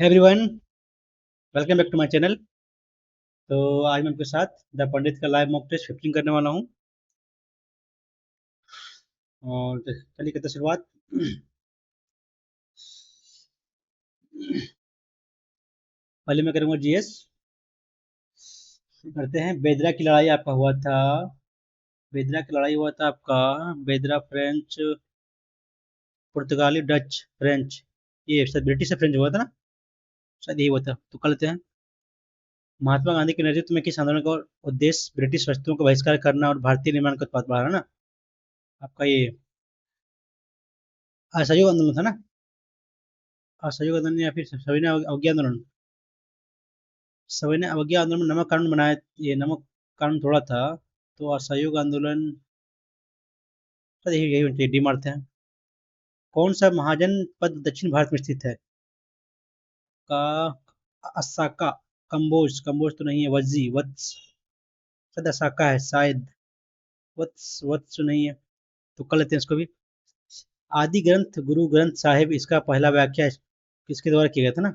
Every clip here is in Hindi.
Everyone, welcome back to my channel. तो आज मैं आपके साथ द पंडित का लाइव मॉक टेस्ट 15 करने वाला हूँ। और चलिए करते हैं शुरुआत। पहले मैं करूँगा जीएस। करते हैं। बेदरा की लड़ाई आपका हुआ था। बेदरा की लड़ाई हुआ था आपका। बेदरा फ्रेंच, पुर्तगाली, डच, फ्रेंच, ये शायद ब्रिटिश से फ्रेंच हुआ था ना। शायद यही हुआ था, तो कर लेते हैं। महात्मा गांधी के नेतृत्व में किस आंदोलन का उद्देश्य ब्रिटिश वस्तुओं का बहिष्कार करना और भारतीय निर्माण का उत्पाद बढ़ाना ना। आपका ये असहयोग आंदोलन था ना। असहयोग आंदोलन या फिर सविनय अवज्ञा आंदोलन। सविनय अवज्ञा आंदोलन में नमक कानून बनाया, ये नमक कानून थोड़ा था। तो असहयोग आंदोलन, शायद यही यही होनी चाहिए, डी मारते हैं। कौन सा महाजन पद दक्षिण भारत में स्थित है? का असाका, कंबोज, कंबोज तो नहीं है। वज्जी, वत्स, शायद असाका है शायद। वत्स, वत्स तो नहीं है, तो कर लेते हैं इसको भी। आदि ग्रंथ गुरु ग्रंथ साहिब, इसका पहला व्याख्या किसके द्वारा किया गया था ना।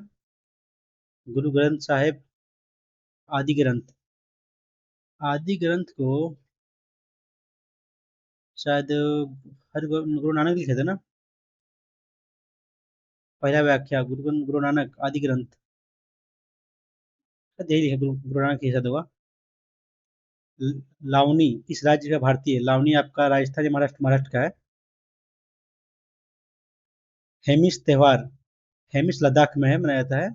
गुरु ग्रंथ साहिब, आदि ग्रंथ। आदि ग्रंथ को शायद हर गुरु नानक लिखे थे ना। पहला व्याख्या गुरु नानक, आदि ग्रंथ। शायद यही लिखा, गुरु नानक के साथ होगा। लावनी इस राज्य का भारतीय, लावनी आपका राजस्थान या महाराष्ट्र, महाराष्ट्र का है। हेमिस त्योहार, हेमिस लद्दाख में है, मनाया जाता है।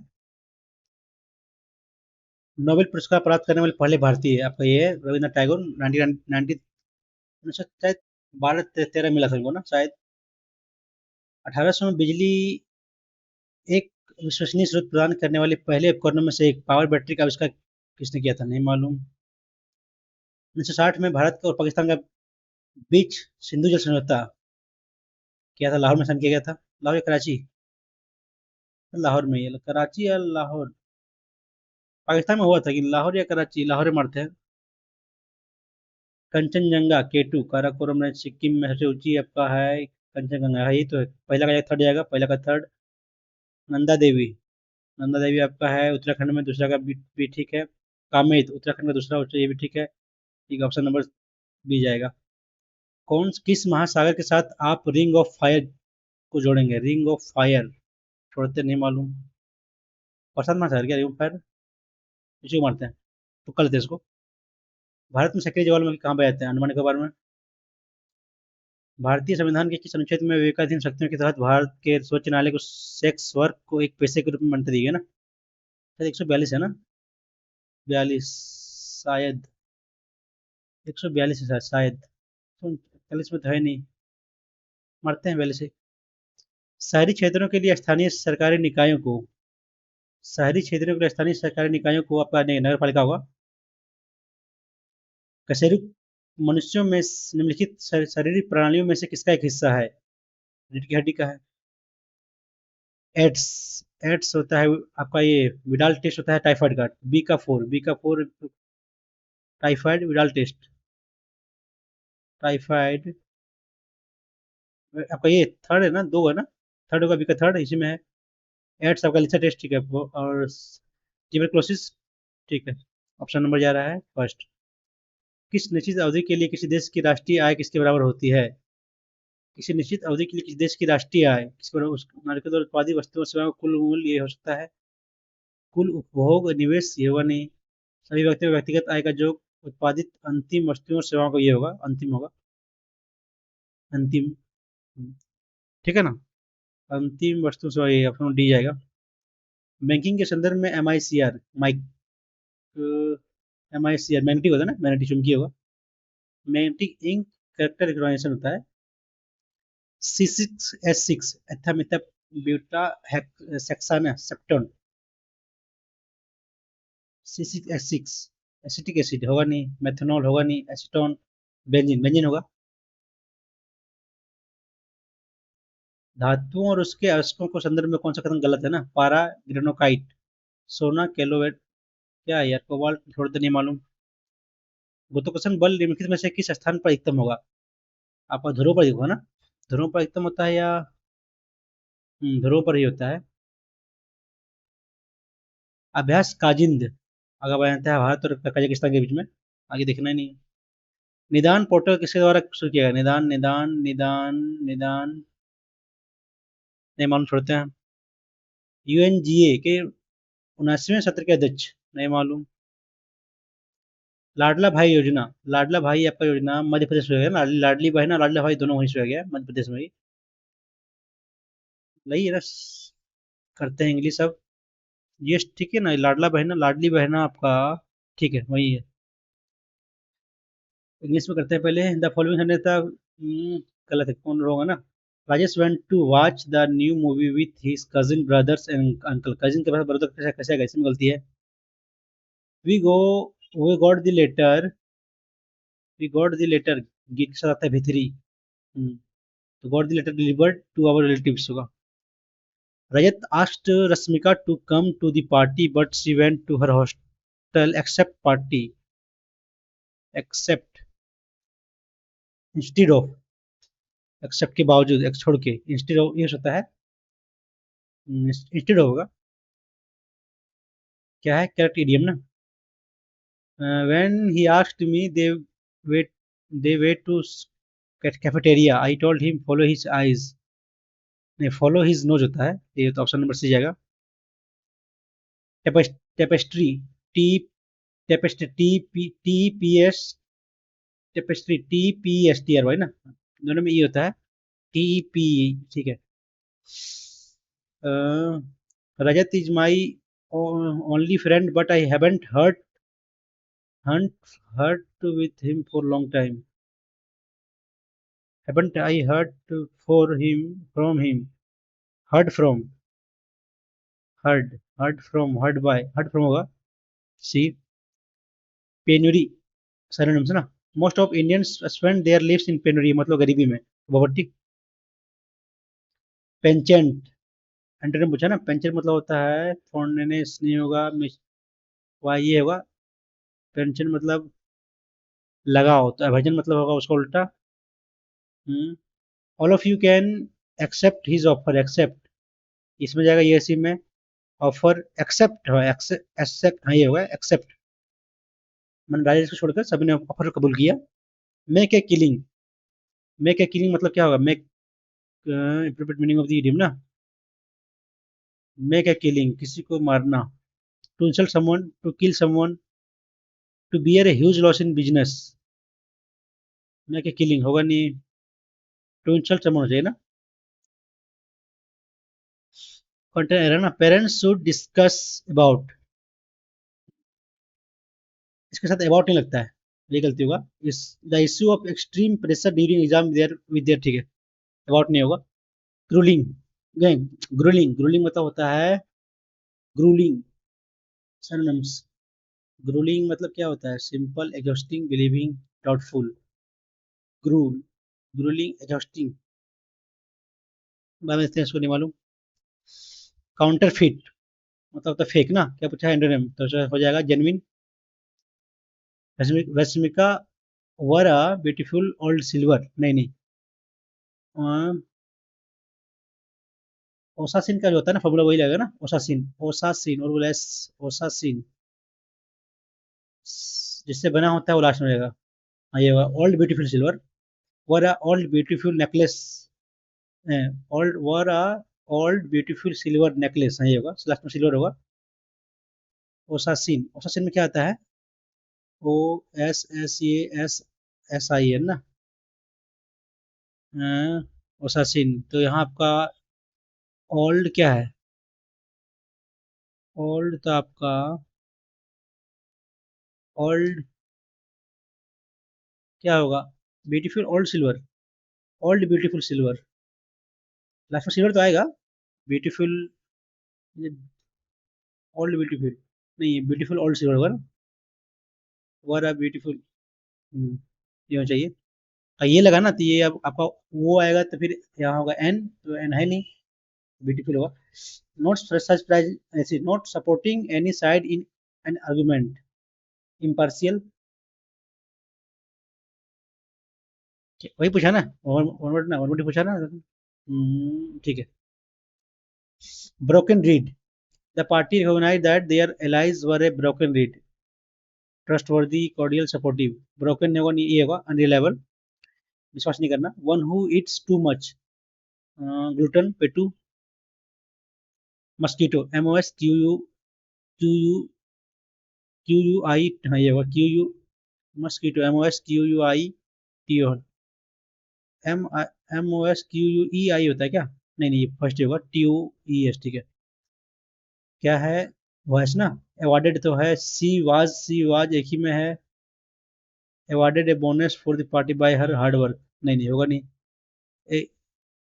नोबेल पुरस्कार प्राप्त करने वाले पहले भारतीय आपका ये है रविन्द्रनाथ टैगोर, 1990। शायद 12-13 मिला था उनको ना शायद। 1800 में बिजली एक विश्वसनीय स्रोत प्रदान करने वाले पहले उपकरणों में से एक पावर बैटरी का आविष्कार किसने किया था, नहीं मालूम। 1960 में भारत और पाकिस्तान का बीच सिंधु जल समझौता किया था, लाहौर में साइन किया गया था। लाहौर या कराची? लाहौर में, ये कराची या लाहौर, पाकिस्तान में हुआ था कि लाहौर या कराची, लाहौर में मारते हैं। कंचनजंगा केटू काराकोरम में सिक्किम में सबसे ऊंची आपका है कंचनजंगा, है, यही तो है। पहला का थर्ड जाएगा, पहला का थर्ड। नंदा देवी, नंदा देवी आपका है उत्तराखंड में, दूसरा का भी ठीक है। कामेत उत्तराखंड का दूसरा उच्च, ये भी ठीक है। ठीक, ऑप्शन नंबर बी जाएगा। कौन किस महासागर के साथ आप रिंग ऑफ फायर को जोड़ेंगे? रिंग ऑफ फायर छोड़ते नहीं मालूम। प्रशांत महासागर क्या रिंग ऑफ फायर, इसी को मारते हैं, तो कल थे इसको। भारत में सक्रिय ज्वालामुखी कहाँ पाए जाते हैं? अंडमान निकोबार में। भारतीय संविधान के किस अनुच्छेद में विवेकाधीन शक्तियों के तहत भारत के सर्वोच्च न्यायालय को सेक्स वर्क को एक पेशे के रूप में मान्यता दी गई है ना? शायद 142 है ना। 42 शायद, 142 है शायद। 140 में तो है नहीं, मारते हैं 42 से। शहरी क्षेत्रों के लिए स्थानीय सरकारी निकायों को, शहरी क्षेत्रों के लिए स्थानीय सरकारी निकायों को आपका नगर पालिका होगा। कशेरुक मनुष्यों में निम्नलिखित शारीरिक प्रणालियों में से किसका एक हिस्सा है? रीढ़ की हड्डी का है। एड्स, एड्स होता है आपका ये विडाल टेस्ट होता है टाइफाइड का। बी का four typhoid Widal test. Typhoid आपका ये थर्ड है ना, दो है ना। थर्ड होगा, बी का थर्ड इसी में है। एड्स आपका लिसा टेस्ट, ठीक है। और ट्यूबरक्लोसिस, ठीक है। ऑप्शन नंबर जा रहा है फर्स्ट। किस निश्चित अवधि के लिए किसी देश की राष्ट्रीय आय किसके बराबर होती है? किसी निश्चित अवधि के लिए किसी देश की राष्ट्रीय आय किसके बराबर, उस नागरिकों द्वारा उत्पादित वस्तुओं और सेवाओं का कुल मूल्य ये हो सकता है। कुल उपभोग निवेश ये होगा नहीं। सभी व्यक्तियों का व्यक्तिगत आय का जो उत्पादित अंतिम वस्तुओं और सेवाओं का ये होगा, अंतिम होगा। अंतिम, ठीक है ना। अंतिम वस्तु से ये ऑप्शन डी जाएगा। बैंकिंग के संदर्भ में एम आई सी आर, माइक, एम आई सी आर मैग्नेटिक होता है ना, मैग्नेटिक चुंबकीय होगा। मैग्नेटिक इंक कैरेक्टर रिकॉग्निशन होता है। C6H6 एथामिथा ब्यूटा सेक्साना सेप्टोन। C6H6 एसिटिक एसिड होगा नहीं, मेथनॉल होगा नहीं, एसीटोन, बेंजीन, बेंजीन होगा। धातुओं और उसके अयस्कों को संदर्भ में कौन सा कथन गलत है ना? पारा, ग्रेनोकाइट, सोना, केलोवेट, क्या है यार, कोबाल्ट छोड़ते नहीं मालूम। गुरुत्वाकर्षण बल निम्नलिखित में से किस स्थान पर अधिकतम होगा? आपका ध्रुव पर होगा ना। ध्रुव पर अधिकतम होता है या ध्रुव पर ही होता है। अभ्यास काजिंद आगे बनता है भारत और कजाकिस्तान के बीच में, आगे देखना ही नहीं है। निदान पोर्टल किसके द्वारा शुरू किया गया? निदान निदान निदान निदान नहीं मालूम, छोड़ते हैं। यूएनजीए के 79वें सत्र के अध्यक्ष, नहीं मालूम। लाडला भाई योजना, लाडला भाई आपका योजना मध्य प्रदेश में है ना, लाडली बहन और लाडला भाई दोनों वहीं से हो गया मध्य प्रदेश में ही। नहीं रस करते हैं इंग्लिश अब। ये ठीक है ना, लाडला बहना लाडली बहना आपका, ठीक है वही है। इंग्लिश में करते हैं पहले। द फॉलोइंग नेता, गलत है, कौन होगा ना। Rajesh went to watch the new movie with his cousin brothers and uncle, cousin के पास ब्रदर कैसे कैसे गए, इसमें गलती है। We go we got the letter, we got the letter, गी के साथ आता है भितरी। तो got the letter delivered to our relatives होगा। Rajat asked Rashmika to come to the party but she went to her hostel except party, except instead of, except के बावजूद, एक छोड़ के, इंस्टेड ऑफ ये होता है, इंस्टेड होगा, क्या है, करेक्ट इडियम ना। When he asked me wait they wait to cafeteria I told him follow his eyes, नहीं फॉलो हिज नोज होता है, ये तो ऑप्शन नंबर सी जाएगा। Tapestry, T tapestry T P S, tapestry T P S T R Y ना, दोनों में ये होता है टी पी, ठीक है। Rajat is my only friend but I haven't heard with him for long time, haven't I heard for him from him, heard from, heard from होगा। सी पेनुरी, synonyms ना। most of Indians spend their lives in penury, मतलब गरीबी में, poverty। पेंचेंट, एंटोनिम पूछा ना, पेंचेंट मतलब होता है फॉन्डनेस नहीं होगा, वह ये होगा। पेंचेंट मतलब लगा होता है, भजन मतलब होगा उसका उल्टा। All of you can accept his offer, accept इसमें जाएगा ये सी में, ऑफर एक्सेप्ट है, एक्सेप्ट हाँ ये होगा एक्सेप्ट, मैंने राजेश को छोड़कर सभी ने ऑफर कबूल किया। Make a killing, make a killing मतलब क्या होगा, make interpret meaning of the idiom ना। मेक ए किलिंग किसी को मारना, to insult someone, to kill someone, to bear a huge loss in business, make a killing होगा नहीं, टू इंसल्ट समवन हो जाएगा ना। कंटेंट एरर ना, पेरेंट्स शुड डिस्कस अबाउट, इसके साथ अबाउट नहीं लगता है, ये गलती होगा। Is the issue of extreme pressure during exam there with there, ठीक है, अबाउट नहीं होगा। ग्रूलिंग, ग्रूलिंग, ग्रूलिंग मतलब होता है ग्रूलिंग, सिनोनिम्स। ग्रूलिंग मतलब क्या होता है, simple, exhausting, believing, doubtful. Gruel, gruelling, exhausting, बाद में इसको नहीं मालूम। काउंटर फिट मतलब होता है फेक ना, क्या पूछा है एंटोनिम, तो हो जाएगा genuine. Rashmika were a beautiful old silver, नहीं नहीं, ओसासिन का जो होता है ना फॉर्मूला वही लगेगा ना, ओसासिन, ओसासिन और बोला ओसासिन, जिससे बना होता है वो लास्ट में रहेगा। हाँ ये होगा old beautiful silver, were a old beautiful necklace, old were a old beautiful silver necklace, हाँ ये होगा, लास्ट में सिल्वर होगा। ओसासिन, ओसासिन में क्या आता है, O S A S I N ना, ओसासिन। तो यहाँ आपका ओल्ड क्या है, ओल्ड तो आपका ओल्ड क्या होगा, beautiful old silver, old beautiful silver, last में सिल्वर तो आएगा। ब्यूटीफुल ओल्ड ब्यूटीफुल, नहीं ब्यूटीफुल ओल्ड सिल्वर होगा ना, वर आर ब्यूटीफुल, ये होना चाहिए। ये लगा ना, तो ये अब आपका वो आएगा, तो फिर यहाँ होगा एन, तो एन है नहीं, ब्यूटीफुल होगा। नॉट सच प्राइज ऐसी, not supporting any side in an argument, impartial, वही पूछा ना, वन वर्ड ना, वन वर्ड पूछा ना। ठीक है। Broken reed, the party recognise that their allies were a broken reed, trustworthy, cordial, supportive. Broken नहीं होगा, नहीं, ये होगा अनरिलायबल, विश्वास नहीं करना। One who eats too much, glutton, पेटू, mosquito, M O S Q U Q U I, हाँ ये होगा Q U, mosquito, M O S Q U I T O, M M O S Q U E I होता है क्या? नहीं नहीं, ये फर्स्ट होगा टी ओ ई एस, ठीक है। क्या है? वॉइस ना, अवॉर्डेड तो है, सी वाज एक ही में है। Awarded a bonus for the party by her hard work, नहीं नहीं होगा नहीं। A,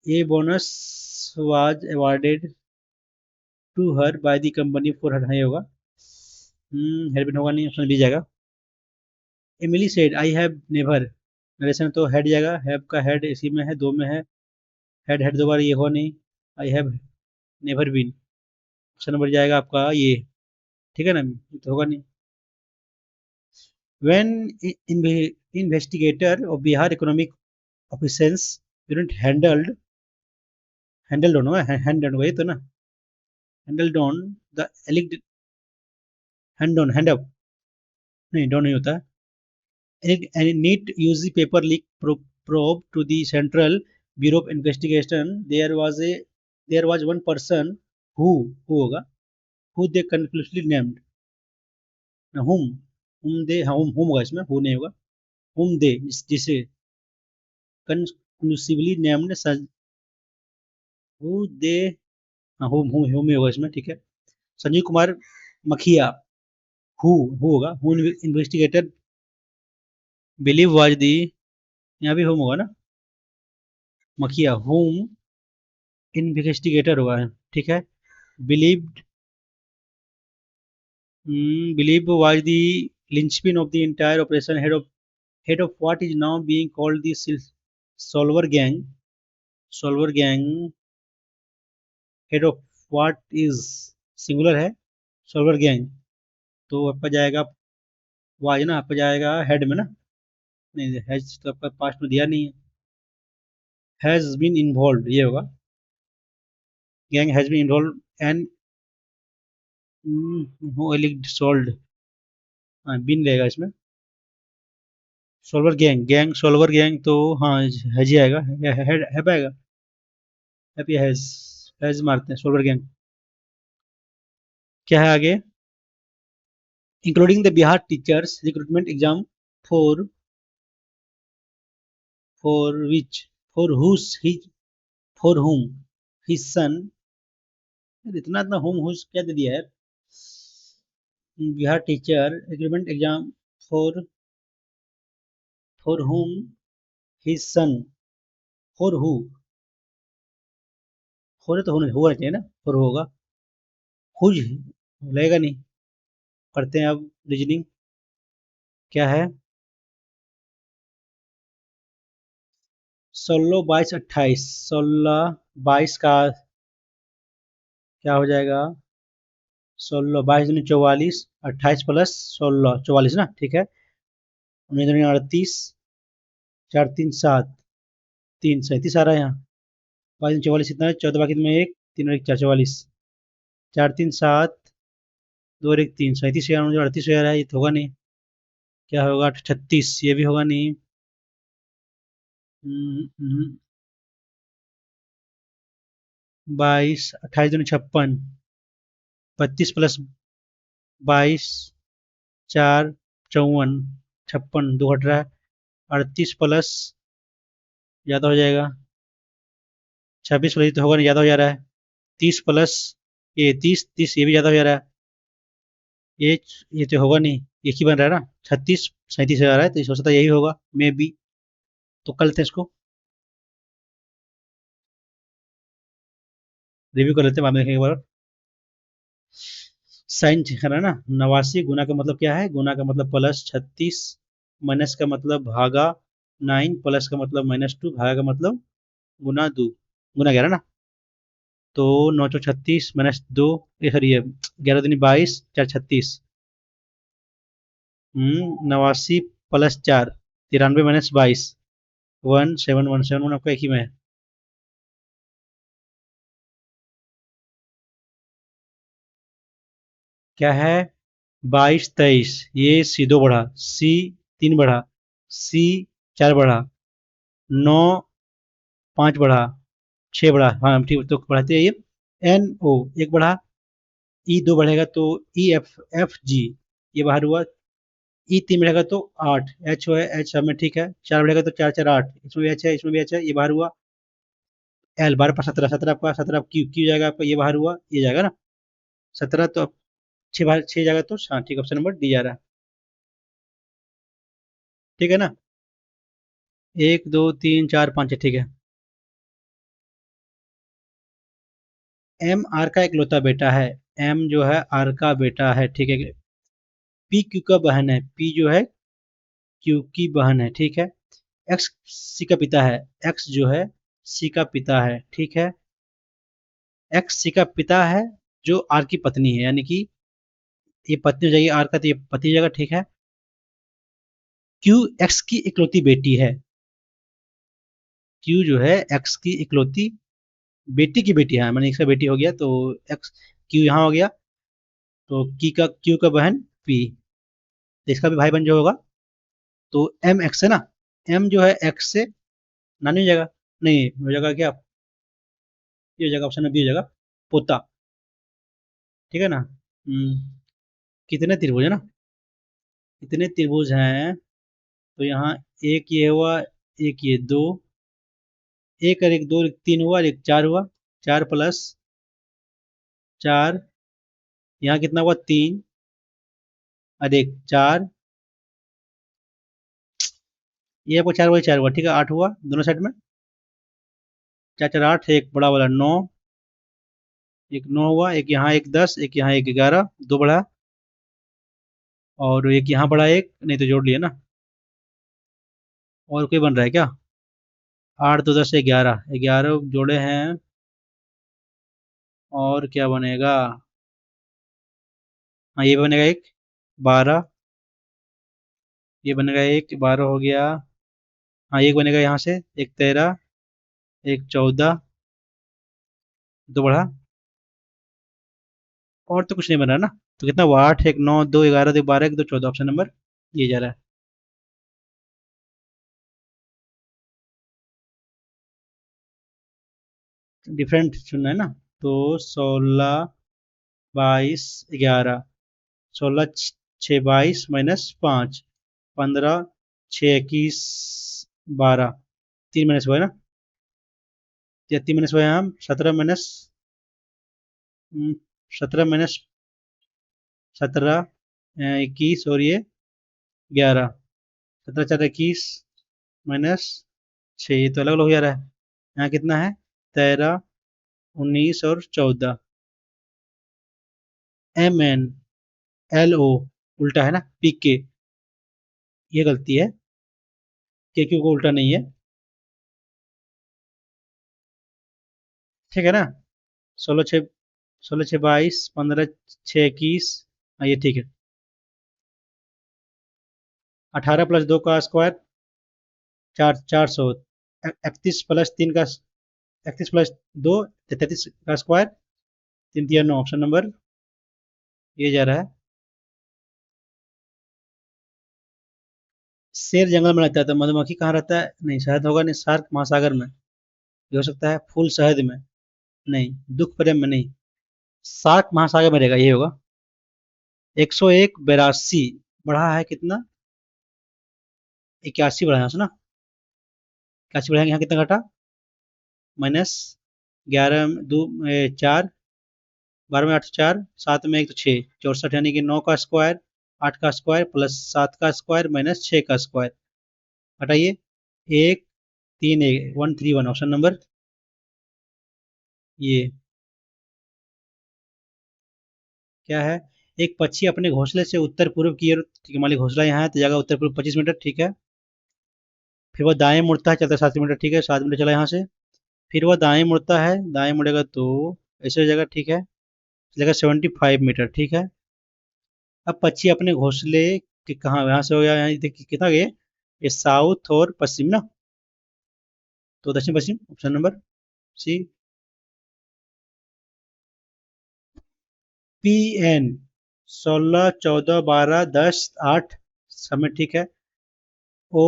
a bonus was awarded to her by the company for her, नहीं होगा। हेल्पिन होगा नहीं, ऑप्शन बी जाएगा। Emily said I have never, narration तो हेड जाएगा, हैव का हेड इसी में है, दो में है, हेड हेड दो बार, ये हो नहीं। I have never been, option number जाएगा आपका ये, ठीक है ना, ये तो होगा नहीं। When investigator of Bihar economic officers unit handled on, hand वही तो ना, handled on the elicit, hand on, hand up, नहीं डॉन नहीं होता। And NEET UG paper leak probe to the Central Bureau of Investigation. There was one person who होगा, who they conclusively named, whom they, हाँ whom होगा इसमें, who नहीं होगा, whom they, जिसे conclusively named, who they, हाँ whom ही होगा इसमें, ठीक है। संजीव कुमार मखिया, who होगा, who investigated believe was the, यहाँ भी whom होगा ना, मखिया, whom इन्वेस्टिगेटर हुआ है, ठीक है। Believed, believe was the linchpin of the entire operation, head of what is now being called the solver gang, solver gang, head of what is singular है, solver gang, तो आपका जाएगा वाज ना, आपका जाएगा हेड में ना, नहीं हैज तो आपका पास्ट में दिया नहीं है, हैज बीन इन्वॉल्व ये होगा, gang has been involve and sold, हाँ बिन रहेगा इसमें, सोल्वर गैंग, सोल्वर गैंग तो हाँ हैज ही आएगा, है आएगा, हैप्पी हैज मारते हैं, सोल्वर गैंग। क्या है आगे? Including the Bihar teachers recruitment exam for for which for whose his for whom his son, इतना इतना होम हुज क्या दे दिया यार, Bihar teacher recruitment exam for whom his son, for who, for तो होना हुआ चाहिए ना, फॉर होगा, हुज लगेगा नहीं। करते हैं अब रीजनिंग, क्या है? 16 22 28, 16 22 का क्या हो जाएगा? 16 22 दूनी 44, 28 + 16 44 ना, ठीक है। 19 38, 4 3 7, 3 37 आ रहा है यहाँ, 5 44 कितना है, 14 बाकी में एक, 3 और 1 4 44, 4 3 7, 2 और 1 3, 37 मुझे 38 आ रहा है, ये तो होगा नहीं। क्या होगा? 36, ये भी होगा नहीं। 22, 28 दूनी 56, 32 + 22, 4 54, 56 2 हट रहा है, 38 प्लस ज़्यादा हो जाएगा, 26 तो होगा नहीं, ज़्यादा हो जा रहा है, 30 प्लस ये 30 ये भी ज़्यादा हो जा रहा है, ये ये तो होगा नहीं, एक ही बन रहा है ना, 36 37 आ रहा है, तो इस हो सकता है यही होगा मे बी, तो कल थे इसको रिव्यू कर लेते हैं, बाद में देखेंगे एक बार। साइन करना है ना, 89 गुना का मतलब क्या है? गुना का मतलब प्लस 36, माइनस का मतलब भागा 9, प्लस का मतलब -2, भागा का मतलब गुना 2, गुना 11 ना, तो 9 36 -2, ये सॉरी ये 11 दूनी 22, 4 36, 89 + 4, 93 - 22, 1717 आपका एक ही में है। क्या है? 22 23, ये C2 बढ़ा, C3 बढ़ा, C4 बढ़ा, 9 5 बढ़ा, 6 बढ़ा, हाँ ठीक, तो बढ़ाते जाइए। NO एक बढ़ा, E2 बढ़ेगा तो EFG ये बाहर हुआ, E3 बढ़ेगा तो 8, H है, H हमें ठीक है, 4 बढ़ेगा तो 4 4 8, इसमें भी H है, इसमें भी H है, ये बाहर हुआ। L 12 पर 17, 17 आपका 17 Q जाएगा आपका, ये बाहर हुआ, ये जाएगा ना 17, तो अब 6 बाहर 6 जाएगा तो हाँ ठीक, ऑप्शन नंबर डी जा रहा है। ठीक है ना? 1 2 3 4 5 है, ठीक है। M R का इकलौता बेटा है। M जो है R का बेटा है, ठीक है। P Q का बहन है, P जो है Q की बहन है, ठीक है। X C का पिता है, X जो है C का पिता है, ठीक है। X C का पिता है जो R की पत्नी है, यानी कि ये पत्नी हो जाएगी R का, तो ये पति हो जाएगा, ठीक है। Q X की इकलौती बेटी है। Q जो है X की इकलौती बेटी की बेटी है, मैंने इसका बेटी हो गया तो X Q यहाँ हो गया, तो Q का बहन P, तो इसका भी भाई बहन जो होगा, तो M X है ना, M जो है X से नानी हो जाएगा, नहीं हो जाएगा क्या, ये हो जाएगा, ऑप्शन बी हो जाएगा, पोता। ठीक है ना? कितने त्रिभुज है ना, कितने त्रिभुज हैं, तो यहाँ एक ये हुआ, एक ये दो, एक और एक दो, एक तीन हुआ और एक चार हुआ, 4 + 4, यहाँ कितना हुआ 3 और एक 4, ये आपको 4 हुआ 4 हुआ, ठीक है, 8 हुआ दोनों साइड में, 4 4 8, एक बड़ा वाला 9, एक 9 हुआ, एक यहाँ एक 10, एक यहाँ एक 11, दो बढ़ा, और एक यहाँ बढ़ा, एक नहीं तो जोड़ लिया ना, और कोई बन रहा है क्या? 8 2 10 11, 11 जोड़े हैं, और क्या बनेगा? हाँ ये बनेगा एक 12, ये बनेगा एक 12 हो गया, हाँ एक बनेगा यहाँ से, एक 13, एक 14, दो बढ़ा, और तो कुछ नहीं बन रहा ना, तो कितना हुआ 8 एक 9 2 11 2 12 एक 2 14, ऑप्शन नंबर ये जा रहा है। डिफरेंट चुनना है ना, तो 16 22 11, 16 6 22 -5, 15 6 21 12, 3 - हुआ है ना, या 3 - हुआ है, हम 17 21 और ये 11, 17 4 21 -6, ये तो अलग अलग हो जा रहा है, यहाँ कितना है 13 19 और 14, MN LO उल्टा है ना, PK, ये गलती है, KQ को उल्टा नहीं है, ठीक है ना। 16 6 22 15 6 21, हाँ ये ठीक है। 18 + 2 का स्क्वायर 400, 31 + 3 का, 31 + 2 33 का स्क्वायर, 3 3 9, ऑप्शन नंबर ये जा रहा है। शेर जंगल में रहता है तो मधुमक्खी कहाँ रहता है? नहीं, शहद होगा नहीं, सार्क महासागर में, ये हो सकता है फूल शहद में, नहीं, दुख प्रेम में नहीं, सार्क महासागर में रहेगा, ये होगा। 101 82 बढ़ा है कितना, 81 बढ़ा है ना, 81 बढ़ाएंगे, यहाँ कितना घटा, -11 दो 4, 12 में 8 4, 7 में 1 तो 6, 64, यानी कि 9 का स्क्वायर, 8 का स्क्वायर प्लस 7 का स्क्वायर माइनस 6 का स्क्वायर, हटाइए, 1 3 1 ऑप्शन नंबर ये क्या है? एक पक्षी अपने घोंसले से उत्तर पूर्व की ओर, ठीक है, मान ली घोंसला यहाँ है तो जगह उत्तर पूर्व 25 मीटर, ठीक है। फिर वह दाएं मुड़ता है, चलता है 7 मीटर, ठीक है, 7 मीटर चला यहाँ से, फिर वह दाएं मुड़ता है, दाएं मुड़ेगा तो ऐसे हो जाएगा, ठीक है, चलेगा 75 मीटर, ठीक है। अब पक्षी अपने घोंसले के कहाँ, यहाँ से हो गया, यहाँ देखिए कितना गए, ये साउथ और पश्चिम ना, तो दक्षिण पश्चिम, ऑप्शन नंबर सी। PN 16, 14, 12, 10, 8 समय ठीक है। ओ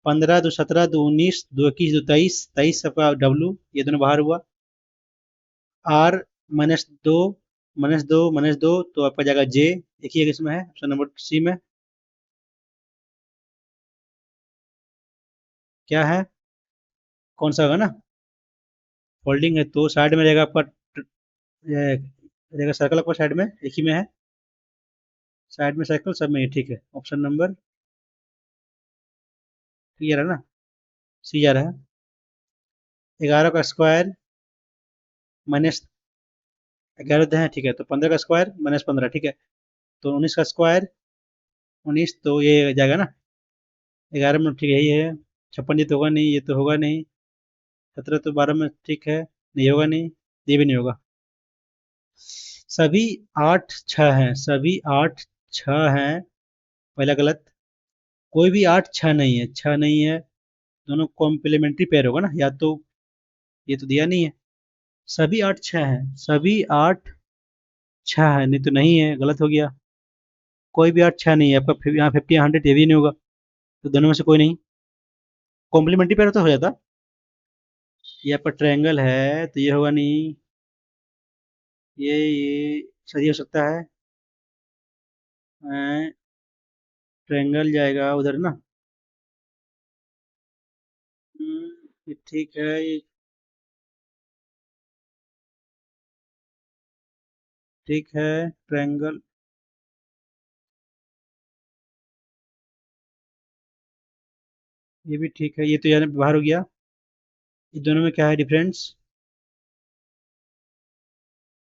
15, 2 17, 2 19, 2 21, 2 23, 23 सबका डब्लू, ये दोनों बाहर हुआ। आर -2 तो आपका जाएगा जे, एक ही इसमें है ऑप्शन नंबर सी में। क्या है, कौन सा होगा ना, फोल्डिंग है तो साइड में रहेगा आपका, रहेगा सर्कल आपका साइड में, एक ही में है, साइड में सर्कल सब में ही ठीक है। ऑप्शन नंबर क्लियर है ना, सी जा रहा है। 11 का स्क्वायर माइनस 11 है ठीक है, तो 15 का स्क्वायर -15 ठीक है, तो 19 का स्क्वायर 19, तो ये जाएगा ना 11 में, ठीक है यही है। 56 ये तो होगा नहीं, ये तो होगा नहीं। 17 तो 12 में ठीक है, नहीं होगा नहीं, ये भी नहीं होगा। सभी 8 6 हैं, सभी 8 6 हैं, पहला गलत। कोई भी 8 6 नहीं है, 6 नहीं है, दोनों कॉम्प्लीमेंट्री पेयर होगा ना, या तो ये तो दिया नहीं है। सभी 8 6 हैं, सभी 8 6 है, नहीं तो नहीं है, गलत हो गया। कोई भी 8 6 नहीं है आपका, यहाँ 50 100 ये भी नहीं होगा, तो दोनों में से कोई नहीं। कॉम्प्लीमेंट्री पेयर तो हो जाता। ये आपका ट्रायंगल है तो ये होगा नहीं, ये सही हो सकता है। ट्रायंगल जाएगा उधर ना। ये ठीक है, ये ठीक है ट्रायंगल। ये भी ठीक है, ये तो यार बाहर हो गया। ये दोनों में क्या है डिफरेंस,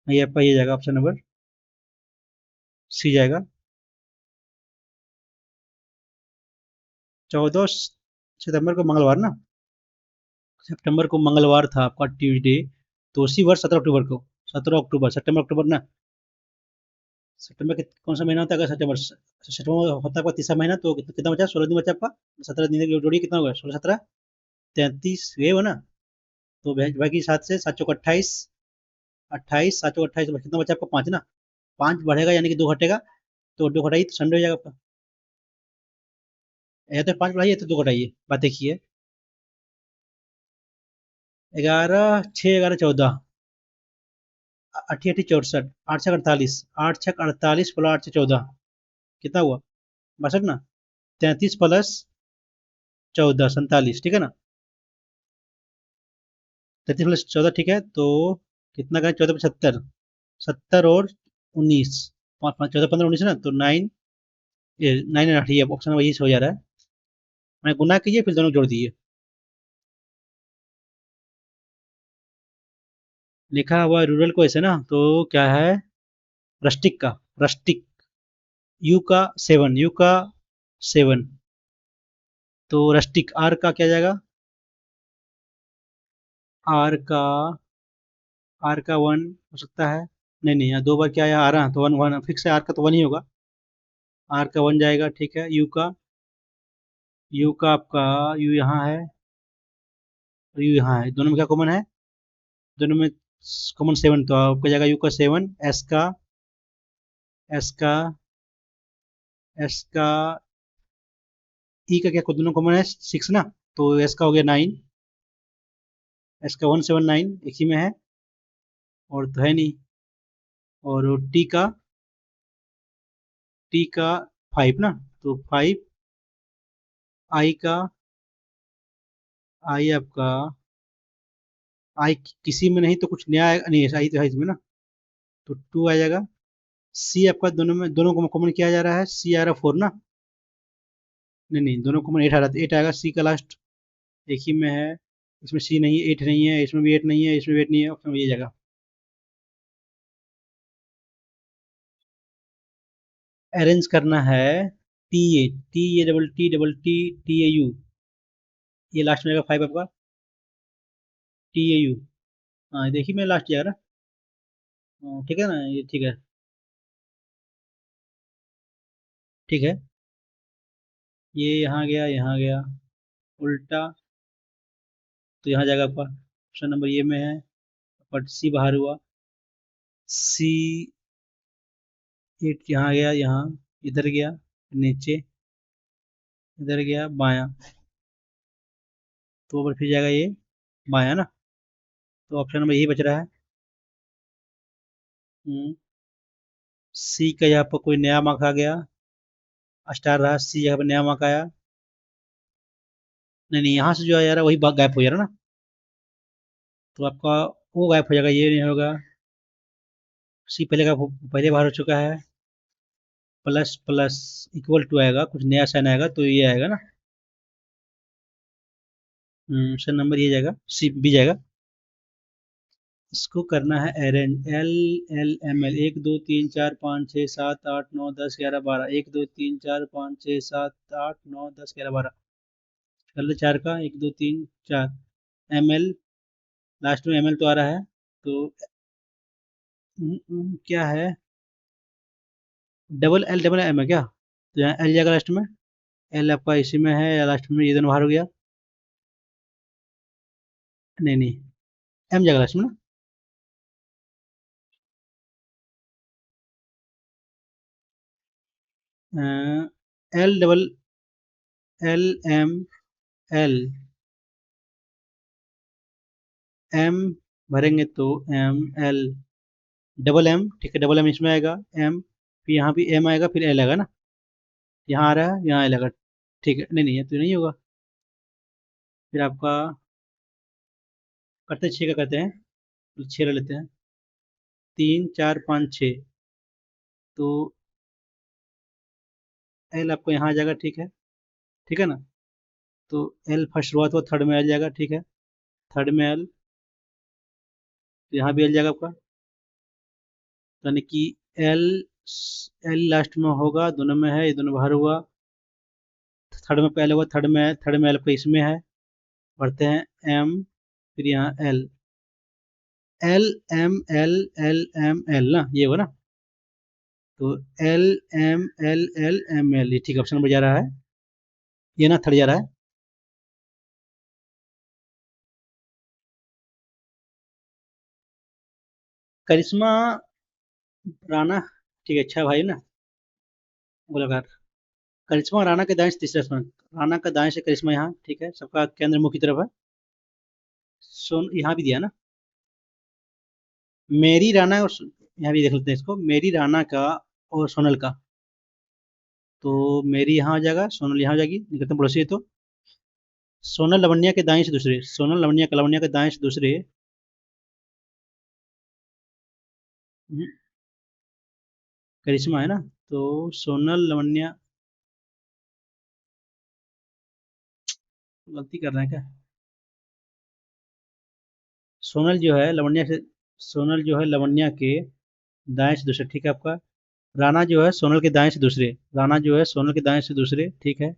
ये आपका ये जाएगा ऑप्शन नंबर सी जाएगा। 14 सितंबर को मंगलवार ना, सितंबर को मंगलवार था आपका ट्यूसडे, तो उसी वर्ष 17 अक्टूबर को, 17 अक्टूबर, सितंबर अक्टूबर ना, सितंबर के कौन सा महीना होता है, अगर सितंबर, सितंबर होता है आपका तीसरा महीना, तो कितना बचा, 16 दिन बचा आपका, 17 दिन की जोड़ी कितना होगा, 16 17 33 ये हो ना, तो बाकी 7 से 7 चौक 28, 28 7 चौक 28, कितना बचा आपका, 5 ना, 5 बढ़ेगा यानी कि 2 घटेगा, तो 2 घटाइए तो संडे हो जाएगा आपका, या तो 5 बढ़ाइए तो 2 घटाइए, बात एक ही है। 11 6 11 14, 8 8 64, 8 6 48, 8 6 48 प्लस 8 से 14 कितना हुआ, 62 ना, 33 प्लस 14 47 ठीक है ना, 33 प्लस 14 ठीक है, तो कितना करें, 14 75, 70 और 19, 14 15 19 ना, तो 9, ये 9 8 ये ऑप्शन वही से हो जा रहा है। मैं गुना कीजिए फिर दोनों जोड़ दीजिए। लिखा हुआ रूरल को ऐसे ना, तो क्या है, रस्टिक का, रस्टिक, यू का 7, तो रस्टिक, आर का क्या जाएगा, आर का, आर का 1 हो सकता है, नहीं नहीं यहाँ 2 बार क्या आया, आ रहा है तो 1 1 फिक्स है, आर का तो 1 ही होगा, आर का 1 जाएगा ठीक है। यू का आपका, यू यहाँ है और यू यहाँ है, दोनों में क्या कॉमन है, दोनों में कॉमन 7, तो आपका जाएगा यू का 7, एस का एस का ई का क्या, दोनों कॉमन है 6 ना, तो एस का हो गया 9, एस का 179 एक ही में है, और तो है नहीं। और टी का 5 ना, तो 5, आई का, आई आपका, आई किसी में नहीं तो कुछ नया आएगा नहीं, आई तो है इसमें ना, तो 2 आ जाएगा। सी आपका दोनों में, दोनों को कॉमन किया जा रहा है, सी आ रहा है 4 ना, नहीं नहीं दोनों कॉमन 8 आ रहा है, 8 आएगा, सी का लास्ट एक ही में है, इसमें सी नहीं है, 8 नहीं है, इसमें भी 8 नहीं है, इसमें भी 8 नहीं है, ऑप्शन में ये जाएगा। अरेंज करना है, T A double T T A you, ये लास्ट में जाएगा 5 आपका, टी ए यू, हाँ देखिए मैं लास्ट जाएगा ना, ठीक है ना, ये ठीक है, ठीक है। ये यहाँ गया, यहाँ गया उल्टा, तो यहाँ जाएगा आपका ऑप्शन नंबर ये में है, बट सी बाहर हुआ, सी ये यहाँ गया, यहाँ इधर गया, नीचे इधर गया, बायां, तो ऊपर फिर जाएगा ये बायां ना। तो ऑप्शन नंबर यही बच रहा है। सी का यहाँ पर कोई नया मार्क आ गया, स्टार रहा, सी यहाँ पर नया मार्क आया। नहीं नहीं, यहाँ से जो आ जा रहा है वही गायब हो जा रहा है ना, तो आपका वो गायब हो जाएगा, ये नहीं होगा। सी पहले का पहले बाहर हो चुका है, प्लस प्लस इक्वल टू आएगा, कुछ नया साइन आएगा तो ये आएगा ना। ऑप्शन नंबर ये जाएगा, सी बी जाएगा। इसको करना है arrange, L L M L, 1 2 3 4 5 6 7 8 9 10 11 12, 1 2 3 4 5 6 7 8 9 10 11 12, कर ले चार का, 1 2 3 4 एम एल, लास्ट में एम एल तो आ रहा है, तो क्या है, डबल एम है क्या, तो यहाँ एल जाएगा लास्ट में, एल आपका इसी में है या लास्ट में, ये दोनों बाहर हो गया। नहीं नहीं, एम जाएगा लास्ट में ना। L double L M L, M भरेंगे तो एम एल डबल एम, ठीक है, डबल एम इसमें आएगा, एम फिर यहाँ भी एम आएगा, फिर एल आएगा ना, यहाँ आ रहा है, यहाँ एल आएगा, ठीक है, नहीं नहीं ये तो नहीं होगा। फिर आपका करते 6 का करते हैं, तो 6 ले लेते हैं, 3 4 5 6, तो एल आपको यहाँ आ जाएगा, ठीक है ना, तो एल फर्स्ट शुरुआत हुआ, थर्ड में एल जाएगा, ठीक है, थर्ड में एल, तो यहाँ भी एल जाएगा आपका, यानी कि एल एल लास्ट में होगा, दोनों में है, ये दोनों बाहर हुआ, थर्ड में पहले हुआ, थर्ड में एल आपका इसमें है, पढ़ते हैं एम, फिर यहाँ L, L M L L M L ना, ये हुआ ना, तो L M L L M L, ये ठीक ऑप्शन नंबर जा रहा है, ये ना थर्ड जा रहा है। करिश्मा राणा, ठीक है, अच्छा भाई ना, गोलाकार, करिश्मा राणा के दाएं से तीसरा स्थान, राणा का दाएं से करिश्मा यहाँ, ठीक है, सबका केंद्र मुख्य तरफ है, सोन यहाँ भी दिया ना, मेरी राणा और यहाँ भी देख लेते हैं इसको, मेरी राणा का और सोनल का, तो मेरी यहाँ आ जाएगा, सोनल यहाँ आ जाएगी, निकटतम पड़ोसी है तो, सोनल लवण्या के दाएं से दूसरे, सोनल लवण्या के दाएं से दूसरे, करिश्मा है ना, तो सोनल लवण्या, गलती कर रहे हैं क्या, सोनल जो है लवण्या से, सोनल जो है लवण्या के दाएं से दूसरे, ठीक है आपका, राणा जो है सोनल के दाएं से दूसरे, राणा जो है सोनल के दाएं से दूसरे, ठीक है,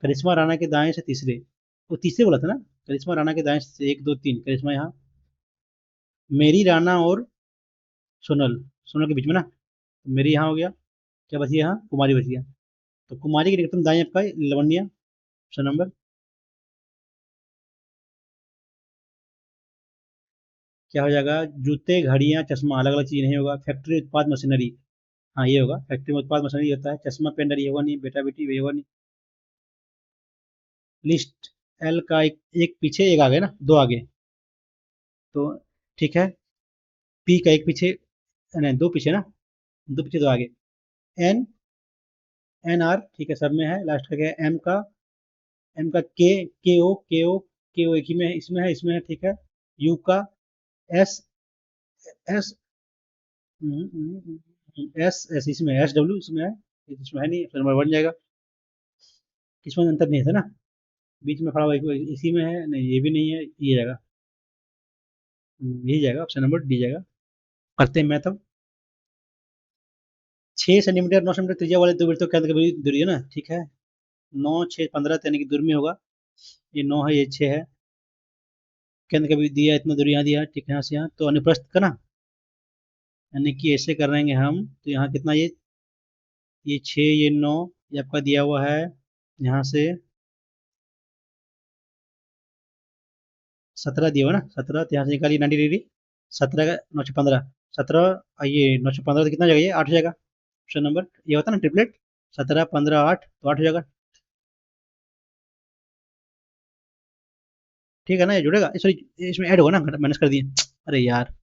करिश्मा राणा के दाएं से तीसरे, वो तीसरे बोला था ना, करिश्मा राणा के दाएं से 1 2 3, करिश्मा यहाँ, मेरी राणा और सोनल, सोनल के बीच में ना, तो मेरी यहाँ हो गया, क्या बची यहाँ, कुमारी बच गया, तो कुमारी के निकटतम दाएं आपका लवण्या, ऑप्शन नंबर क्या हो जाएगा, जूते घड़ियां चश्मा अलग अलग चीज नहीं होगा, फैक्ट्री उत्पाद मशीनरी, हाँ ये होगा, फैक्ट्री में उत्पाद मशीनरी होता है, चश्मा पेंडर ये होगा नहीं, बेटा बेटी ये होगा नहीं, लिस्ट एल का एक पीछे एक आगे ना, दो आगे, तो ठीक है, पी का एक पीछे, नहीं दो पीछे ना, दो पीछे दो आगे, एन एन आर, ठीक है, सब में है, लास्ट का क्या है, एम का के ओ एक ही में है, इसमें है, ठीक है, यू का एस एस एस एस इसमें, एस डब्ल्यू इसमें है, इसमें है नहीं, फिर नंबर बन जाएगा, इसमें अंतर नहीं था ना, बीच में खड़ा हुआ इसी में है, नहीं ये भी नहीं है, ये जाएगा, यही जाएगा, ऑप्शन नंबर डी जाएगा। करते हैं मैं तब, 6 सेंटीमीटर 9 सेंटीमीटर त्रिज्या वाले दो वृत्तों के केंद्र के बीच दूरी है ना, ठीक है, 9 6 15 यानी कि दूर में होगा, ये 9 है, ये 6 है, केंद्र के बीच दिया, इतना दूरी यहाँ दिया, ठीक है, यहाँ से यहाँ, तो अनुप्रस्थ का ना, यानी कि ऐसे कर रहेंगे हम, तो यहाँ कितना, ये 6 ये 9, ये आपका दिया हुआ है, यहाँ से 17 दिया हुआ ना, 17, तो यहाँ से निकालिए 90 डिग्री, 17 का 9 से 15, 17, ये 9 से 15 तो कितना जाएगा, ये 8 हो जाएगा, ऑप्शन नंबर ये होता है ना ट्रिपलेट, 17 15 8, तो 8 हो जाएगा। ठीक है ना, ये जुड़ेगा, सॉरी इसमें ऐड होगा ना, माइनस कर दिए, अरे यार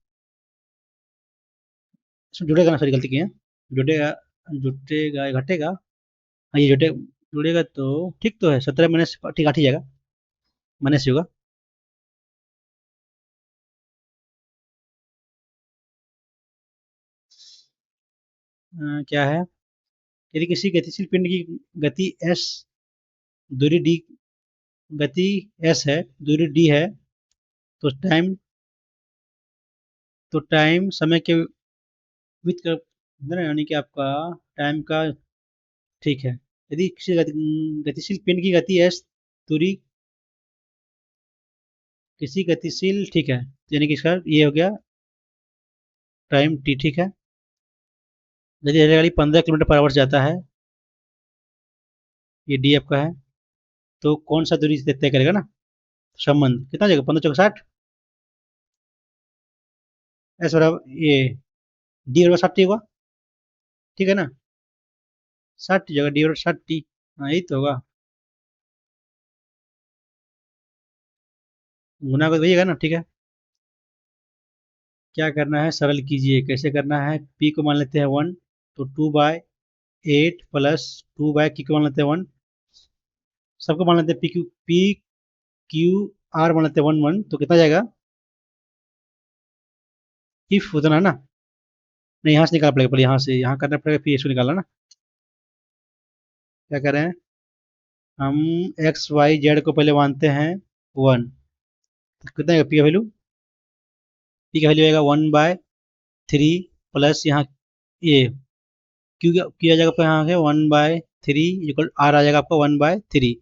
इसमें जुड़ेगा ना, सॉरी गलती की है, जुड़ेगा, जुटेगा घटेगा, हाँ ये जुड़ेगा तो ठीक तो है, 17 माइनस ठीक 8 ही जाएगा, माइनस ही होगा। क्या है, यदि किसी गतिशील पिंड की गति एस, दूरी डी, गति एस है, दूरी डी है, तो टाइम समय के विथ कर, यानी कि आपका टाइम का, ठीक है, यदि किसी गतिशील पिंड की गति एस, दूरी किसी गतिशील, ठीक है, यानी कि इसका ये हो गया टाइम टी, ठीक है, यदि रेलगाड़ी 15 किलोमीटर पर आवर जाता है, ये डी आपका है, तो कौन सा दूरी तय करेगा ना, संबंध कितना जाएगा, 15 चौक 60, एस बराबर ये डी बराबर 60 होगा, ठीक है ना, 60 जगह डी बराबर 60, हाँ यही तो होगा, गुना को भैया ना, ठीक है। क्या करना है, सरल कीजिए, कैसे करना है, पी को मान लेते हैं 1, तो 2/8 प्लस 2/, को मान लेते हैं 1, सबको मान लेते हैं पी क्यू आर मान लेते हैं 1 1, तो कितना जाएगा, इफ उतना है ना, नहीं यहाँ से निकालना पड़ेगा, पहले यहाँ से यहाँ करना पड़ेगा, फिर इसको निकालना ना, क्या कर रहे हैं हम, एक्स वाई जेड को पहले मानते हैं 1, कितना आएगा पी का वैल्यू, पी का वैल्यू आएगा 1/3 प्लस यहाँ ये क्यू क्यू आ जाएगा आपका यहाँ से 1/3 इक्वल आर आ जाएगा आपका 1/3,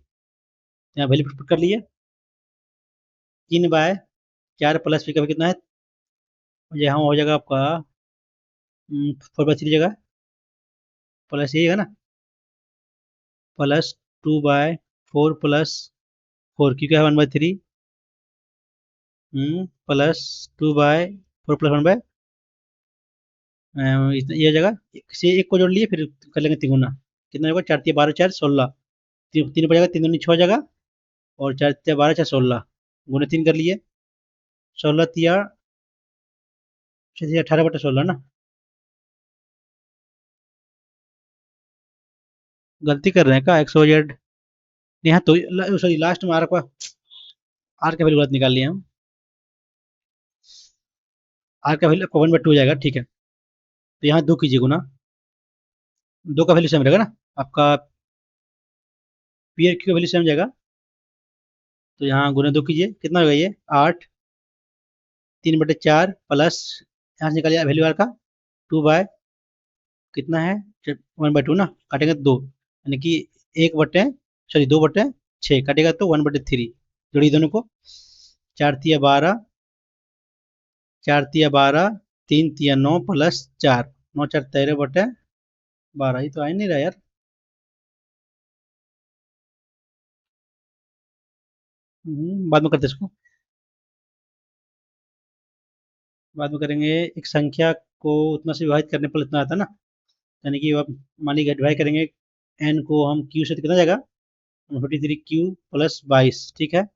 यहाँ वैल्यू पुट कर लिए, 3/4 प्लस पी का कितना है, यहाँ हो जाएगा आपका 4/3 जगह, प्लस यही है ना, प्लस 2/4 प्लस 4 क्योंकि है 1/3, प्लस 2/4 प्लस 1, इतना ये हो जाएगा, से एक को जोड़ लिए फिर कर लेंगे तिगुना, कितना होगा, 4 × 3 = 12 4 16, तीन तीन बचेगा, 3 दूनी 6 हो जाएगा, और 4 × 3 = 12 4 16, गुने 3 कर लिए, 16 × 3 = 18/16 ना, गलती कर रहे हैं क्या, एक्स वाई जेड, यहाँ तो सॉरी लास्ट में आर का वैल्यू गलत निकाल लिया हम, आर का वैल्यू आपका 1/2 हो जाएगा, ठीक है, तो यहाँ 2 कीजिए गुना, 2 का वैल्यू सेम रहेगा ना आपका, पी और क्यू का वैल्यू सेम जाएगा, तो यहाँ गुना 2 कीजिए, कितना होगा ये 8, 3/4 प्लस यहाँ से निकालिए वैल्यू आर का 2 बाय कितना है, 1/2 ना, काटेंगे 2, यानी कि 2/6 काटेगा तो 1/3, जोड़िए दोनों को, 4 × 3 = 12, 4 × 3 = 12, 3 × 3 = 9 प्लस 4, 9 4 13/12, ये तो आ ही नहीं रहा यार, बाद में करते इसको, बाद में करेंगे, एक संख्या को उतना से विभाजित करने पर इतना आता है ना, यानी कि अब मान लीजिए डिवाइड करेंगे, एन को हम क्यू से, तो कितना जाएगा 43 क्यू प्लस 22, ठीक है,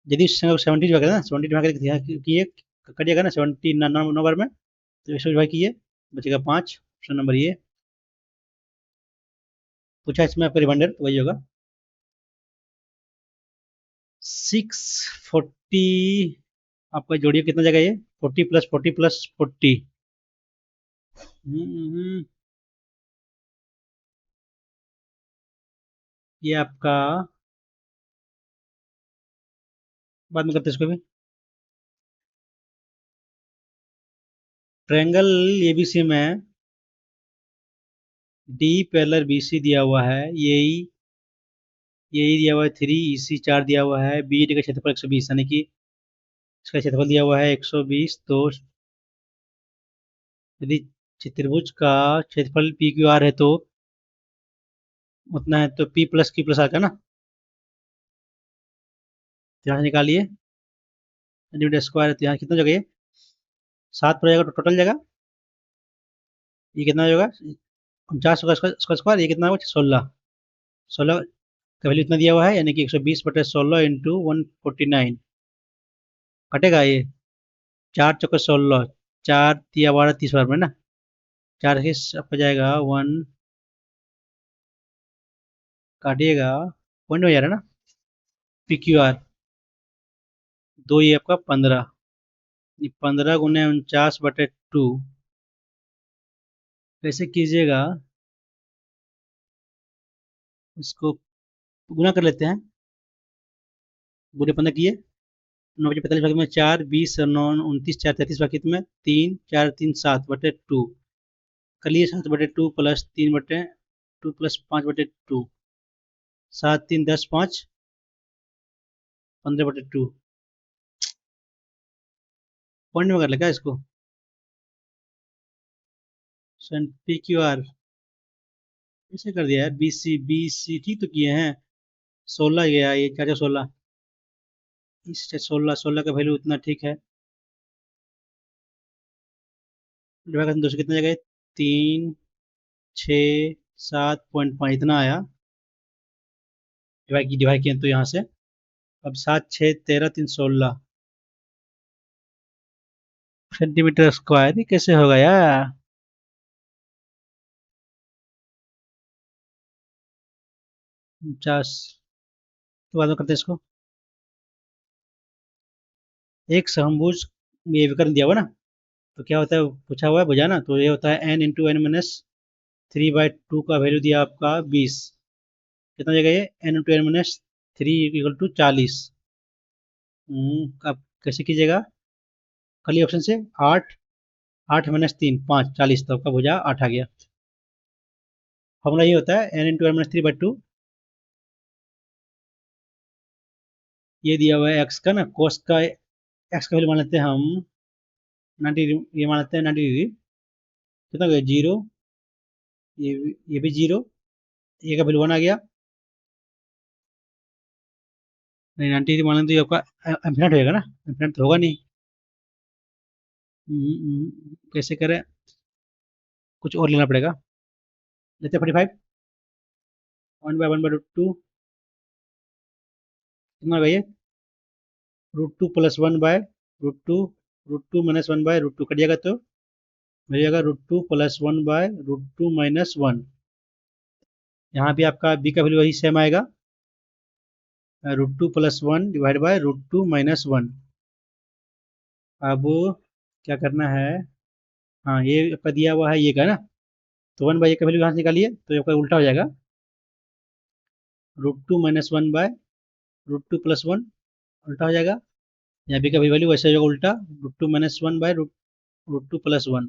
यदि 70 डिवाइड करें ना, 70 डिवाइड किए कट जाएगा ना, 70 नौ बार में, तो 100 डिवाइड कीजिए, बचेगा 5, ऑप्शन नंबर ये पूछा इसमें आपका रिमाइंडर, तो वही होगा 640, आपका जोड़िए कितना जाएगा ये, 40 + 40 + 40, ये आपका, बाद में करते हैं इसको भी, ट्रायंगल एबीसी में डी पैरेलल बीसी दिया हुआ है, यही दिया हुआ है 3, ईसी 4 दिया हुआ है, बी डी का क्षेत्रफल 120, यानी कि इसका क्षेत्रफल दिया हुआ है 120, तो यदि त्रिभुज का क्षेत्रफल पी क्यू आर है, तो उतना है, तो P plus Q plus R का ना, तो यहाँ से निकालिए, स्क्वायर है, तो यहाँ कितना जगह ये 7 पर जाएगा, तो टोटल जगह ये कितना होगा? 49 का स्क्वायर, ये कितना होगा? 16। 16 का वैल्यू इतना दिया हुआ है, यानी कि 120/16 इंटू 149 कटेगा ये। 4 चौके 16, 4 तिया 12 30 बार में ना, 4 के आपका जाएगा 1, काटिएगा, पॉइंट में जा रहा है ना, PQR। 2 ये आपका 15, 15 × 49/2 कैसे कीजिएगा? इसको गुना कर लेते हैं। गुने 15 किए, 9 × 45 में 4, 20 और 9 29, 4 33 बाकी में 3, 4 3 7/2 कर लिए। 7/2 प्लस 3/2 प्लस 5/2, 7 3 10 5 15/2। पॉइंट में कर ले क्या इसको? PQR ऐसे कर दिया यार। BC ठीक तो किए हैं। 16 गया ये, 4 16, इससे 16 का वैल्यू उतना ठीक है। डिवाइड करने 2 से कितना जगह? 3 6 7.5 इतना आया। डिवाइड किए तो यहाँ से अब 7 6 13 3 16 सेंटीमीटर स्क्वायर। ये कैसे होगा यार? 49। तो बाद में करते हैं इसको। एक समभुज ये विकर्ण दिया हुआ ना, तो क्या होता है? पूछा हुआ है भुजा ना, तो ये होता है n × n-3/2 का वैल्यू दिया आपका 20। कितना जगह ये? n × n-3 = 40। अब कैसे कीजिएगा? खाली ऑप्शन से 8, 8 - 3 5, 40, तो आपका भुजा 8 आ गया। फॉर्मूला ये होता है n × n-3/2। ये दिया हुआ है एक्स का ना, कोस का, एक्स का वैल्यू मान लेते हैं हम 90, ये मान लेते हैं 90 डिग्री। कितना हो गया? 0, ये भी 0, ये का वैल्यू 1 आ गया। नहीं, 90 मान लेते तो ये आपका इन्फिनिट होएगा ना, इन्फिनिट तो होगा नहीं। कैसे करें? कुछ और लेना पड़ेगा। लेते हैं 45, 1/1/2 कितना होगा ये? √2 + 1/√2, √2 - 1/√2 कट जाएगा तो मिल जाएगा √2 + 1/√2 - 1। यहाँ भी आपका b का वैल्यू वही सेम आएगा, √2 + 1 / √2 - 1। अब क्या करना है? हाँ, ये आपका दिया हुआ है ये का ना, तो 1/a का वैल्यू यहाँ से निकालिए तो ये आपका उल्टा हो जाएगा। √2 - 1/√2 + 1 उल्टा हो जाएगा। यहाँ b का भी वैल्यू वैसे होगा उल्टा, √2 - 1/√2 + 1।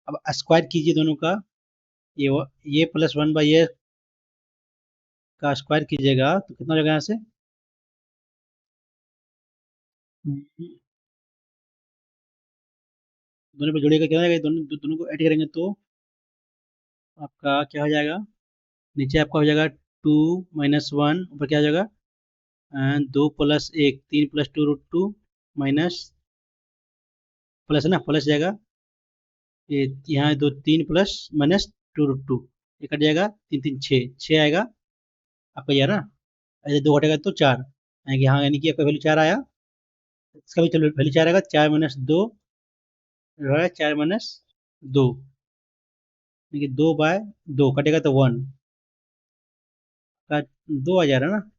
अब स्क्वायर कीजिए दोनों का, ये प्लस 1/a का स्क्वायर कीजिएगा तो कितना हो जाएगा यहाँ से? दोनों पे जोड़िएगा क्या हो जाएगा? दोनों दोनों को ऐड करेंगे तो आपका क्या हो जाएगा? नीचे आपका हो जाएगा 2 - 1, ऊपर क्या हो जाएगा? 2 + 1 3 + 2 √2 माइनस, प्लस है ना, प्लस जाएगा। ये यहाँ 2 3 प्लस माइनस 2 √2, ये कट जाएगा। 3 3 6 6 आएगा आपका यार ना। ऐसे 2 घटेगा तो 4 आएंगे। हाँ, यानी कि आपका वैल्यू 4 आया। इसका भी चलो वैल्यू 4 आएगा। 4 - 2 4 - 2, यानी कि 2/2 कटेगा तो 1 का 2 आ जा रहा है ना।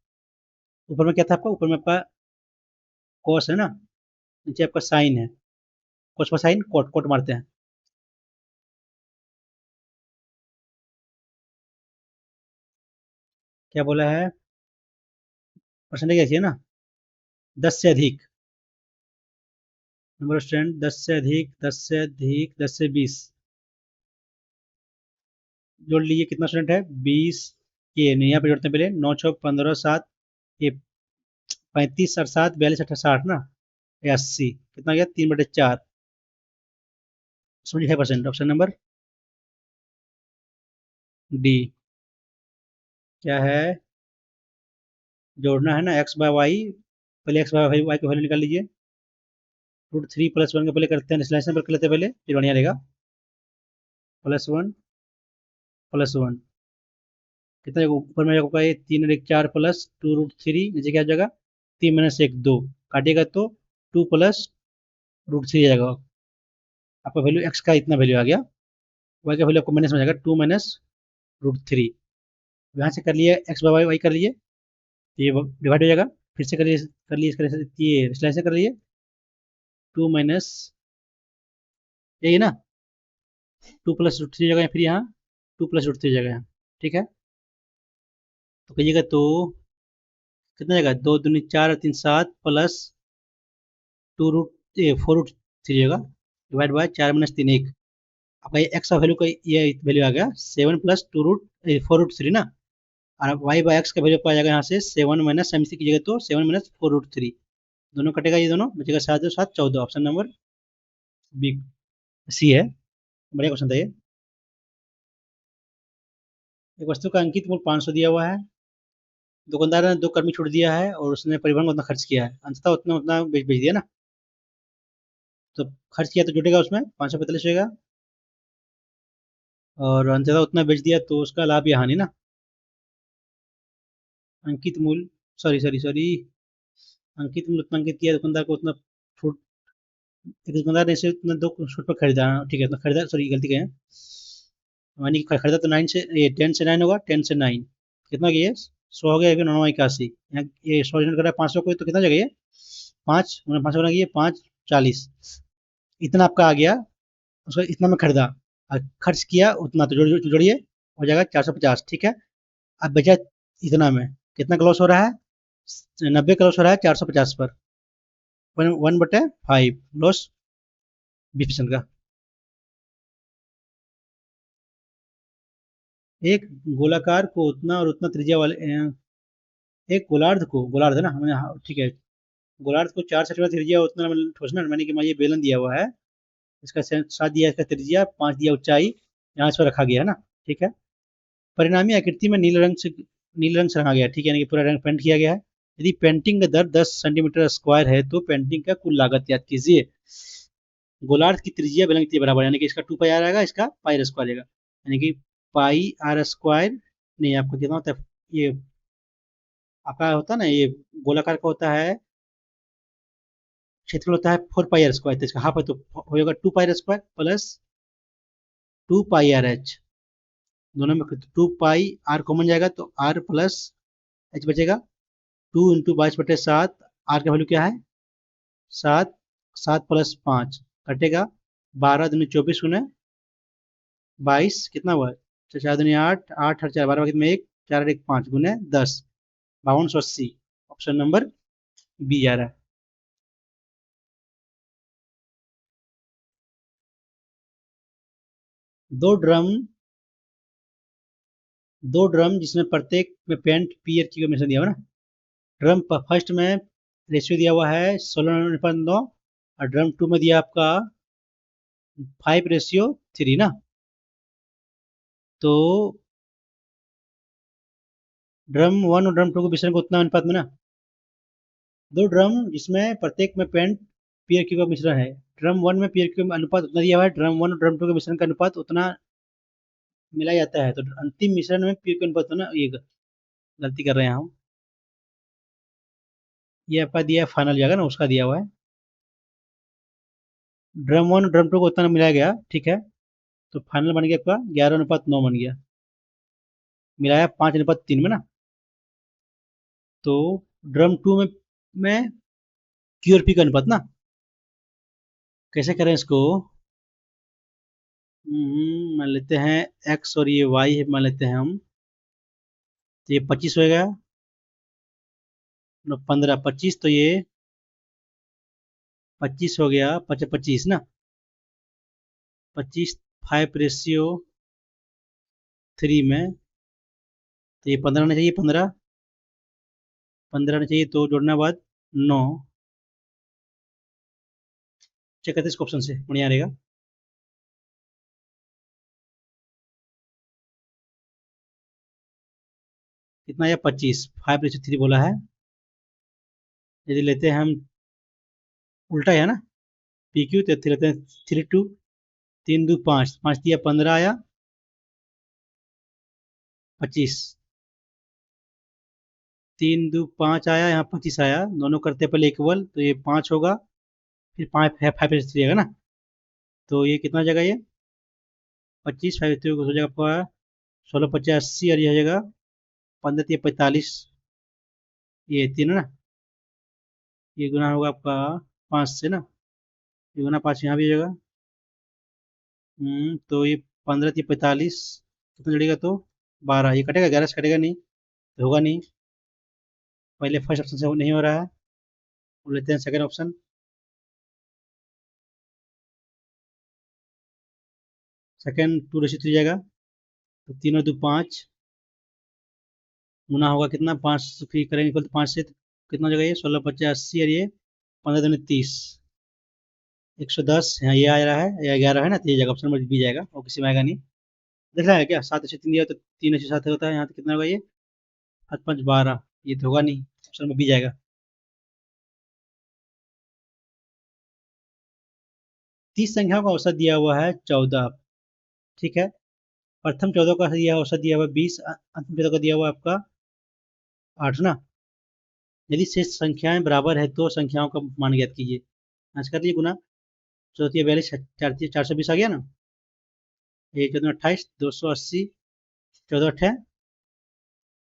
ऊपर में क्या था आपका? ऊपर में आपका कॉस है ना, नीचे आपका साइन है। कॉस पर साइन, कोट कोट मारते हैं। क्या बोला है? परसेंटेज ऐसी है ना, 10 से अधिक। नंबर ऑफ स्टूडेंट 10 से अधिक, 10 से अधिक, 10 से 20 जोड़ लीजिए। कितना स्टूडेंट है? 20। ये नहीं, यहाँ पे जोड़ते हैं पहले। 9 6 15 7, ये 35 और 7 42 28 60 ना, ये 80। कितना गया? 3/4, 75%। Option number D. क्या है? जोड़ना है ना x/y। पहले x/y की वैल्यू निकाल लीजिए। √3 + 1 के पहले करते हैं, डिस्लेशन पर कर लेते हैं पहले, फिर बढ़िया रहेगा। +1 +1 कितना ऊपर में होगा ये 3 और 1 4 प्लस 2√3 नीचे क्या जगह 3 - 1 2 काटेगा तो 2 प्लस √3 आ जाएगा। आपका वैल्यू एक्स का इतना वैल्यू आ गया, वाई का वैल्यू आपको माइनस में आ जाएगा 2 - √3। यहाँ से कर लिए एक्स बाई वाई कर लिए तो ये डिवाइड हो जाएगा। फिर से कर लिए ये स्लाइस कर लिए 2 माइनस यही ना 2 प्लस √3 जगह फिर यहाँ 2 प्लस √3 जगह यहाँ, ठीक है। तो कहिएगा तो कितना जगह 2 दूनी 4 और 3 7 प्लस 4√3 जगह डिवाइड बाय 4 - 3 1। आपका ये एक्स का वैल्यू का ये वैल्यू आ गया 7 प्लस 4√3 ना, और वाई बाय एक्स का वैल्यू आ जाएगा यहाँ से 7 माइनस एम सी कीजिएगा तो 7 - 4√3 दोनों कटेगा, ये दोनों बचेगा 7 और 7 14। ऑप्शन नंबर बी सी है। बढ़िया क्वेश्चन था ये। एक वस्तु का अंकित मूल्य 500 दिया हुआ है, दुकानदार ने 2 कर्मी छूट दिया है और उसने परिवहन को उतना खर्च किया है, अंततः उतना उतना बेच दिया ना। तो खर्च किया तो जुटेगा उसमें 545 होगा, और अंततः उतना बेच दिया तो उसका लाभ या हानि ना। अंकित मूल्य सॉरी अंकित मूल्य उतना अंकित किया, दुकानदार को उतना छूट, दुकानदार ने इसे उतना 2 छूट पर खरीदा, ठीक है, उतना खरीदा, सॉरी गलती कहें, यानी कि खरीदा तो 9 से ये 10 से 9 होगा, 10 से 9 कितना ये 100 हो गया, 981 यहाँ ये 100 जनरेट कर रहा है 500 को, तो कितना जगह ये 5 500 बना ये 5 40 इतना आपका आ गया, उसको इतना में खरीदा और खर्च किया उतना, तो जोड़िए हो जाएगा 450, ठीक है। अब बचा इतना में कितना का लॉस हो रहा है 90 का लॉस हो रहा है 450 पर 1/5 लॉस 20% का। एक गोलाकार को उतना और उतना त्रिज्या वाले एक गोलार्ध है ना हमने, हाँ, ठीक है, गोलार्ध को 4 सेंटीमीटर त्रिज्या उतना मतलब ठोसना, मैंने कि ये बेलन दिया हुआ है, इसका 7 दिया, इसका त्रिज्या 5 दिया ऊंचाई, यहाँ इस पर रखा गया है ना, ठीक है। परिणामी आकृति में नीले रंग से रंगा गया, ठीक है, यानी कि पूरा रंग पेंट किया गया है। यदि पेंटिंग का दर 10 सेंटीमीटर स्क्वायर है तो पेंटिंग का कुल लागत याद कीजिए। गोलार्ध की त्रिज्या बेलन के बराबर, यानी कि इसका 2 पाई आर आएगा, इसका पाई आर स्क्वायर आएगा, यानी कि पाई आर स्क्वायर नहीं, आपको कितना होता है ये आपका होता है ना, ये गोलाकार का होता है, क्षेत्रफल होता है 4 पाई आर स्क्वायर, तो इसका हाफ है तो होगा 2 pi R square plus 2 pi R H, दोनों में 2 पाई आर कॉमन जाएगा तो आर प्लस एच बचेगा, 2 × 22/7, आर का वैल्यू क्या है 7, 7 प्लस 5 कटेगा 12 दूनी 24 गुने 22 कितना हुआ 4 दूनी 8, 8 और 4 12 में 1 4 और 1 5 गुने 10 5280। ऑप्शन नंबर बी आ रहा है। दो ड्रम जिसमें प्रत्येक में पेंट पीयर की मिश्रण दिया हुआ ना, ड्रम फर्स्ट में रेशियो दिया हुआ है 16:9 और ड्रम 2 में दिया आपका 5:3 ना। तो ड्रम 1 और ड्रम 2 के मिश्रण को उतना अनुपात में ना, दो ड्रम जिसमें प्रत्येक में पेंट पीयर क्यू का मिश्रण है, ड्रम 1 में पीयर क्यू का अनुपात उतना दिया हुआ है, ड्रम 1 और ड्रम 2 के मिश्रण का अनुपात उतना मिला जाता है, तो अंतिम मिश्रण में पीयर का अनुपात ना, ये गलती कर रहे हैं हम, ये आपका दिया फाइनल जाएगा ना, उसका दिया हुआ है ड्रम 1 और ड्रम 2 को उतना मिलाया गया, ठीक है, तो फाइनल बन गया आपका 11:9 बन गया, मिलाया 5:3 में ना। तो ड्रम 2 में क्यू और पी का अनुपात ना, कैसे करें इसको, मान लेते हैं एक्स और ये वाई मान लेते हैं हम, तो ये 25 हो गया 15 25, तो ये 25 हो गया 25 ना, 25 5:3 में, तो ये 15 आना चाहिए, 15 आना चाहिए, तो जोड़ना बाद 9, चेक करते इसको ऑप्शन से बढ़िया रहेगा। कितना या 25 5:3 बोला है, यदि लेते हैं हम उल्टा है ना पी क्यू, तो लेते हैं 3 2 3 दो 5, 5 दिया 15 आया, 25। 3 दो 5 आया, यहाँ 25 आया, दोनों करते पहले इक्वल, तो ये 5 होगा, फिर 5 फाइव थ्री आएगा ना, तो ये कितना हो जाएगा ये 25, 5 थ्री हो जाएगा आपका 16 50 80, और ये हो जाएगा 15 45, ये 3 है ना, ये गुना होगा आपका 5 से ना, ये गुना 5 यहाँ भी हो जाएगा। तो ये 15 3 45, कितना जुड़ेगा तो 12, ये कटेगा 11 से कटेगा नहीं, तो होगा नहीं, पहले फर्स्ट ऑप्शन से नहीं हो रहा है, वो लेते हैं सेकंड ऑप्शन। सेकंड 2/3 जाएगा, तो 3 और 2 5, गुना होगा कितना 5 फिर करेंगे इक्वल, तो 5 से तो कितना हो जाएगा ये 16 50 80, और ये 15 दूनी 30, 110, यहाँ ये आ रहा है, या 11 है ना, तो ये जाएगा ऑप्शन नंबर बी जाएगा, और किसी में आएगा नहीं। देख रहा है क्या, 7 अच्छे 3 दिया तो 3 अच्छे 7 होता है, यहाँ तो कितना होगा ये 7 5 12, ये तो होगा नहीं, ऑप्शन नंबर बी जाएगा। 30 संख्याओं का औसत दिया हुआ है 14, ठीक है, प्रथम 14 का दिया औसत दिया हुआ है 20, अंतिम 14 का दिया हुआ है आपका 8 ना। यदि शेष संख्याएं बराबर है तो संख्याओं का मान ज्ञात कीजिए। आज कर लीजिए गुना, 14 42, 420 आ गया ना, ये 14 28, 280, 14 अट्ठे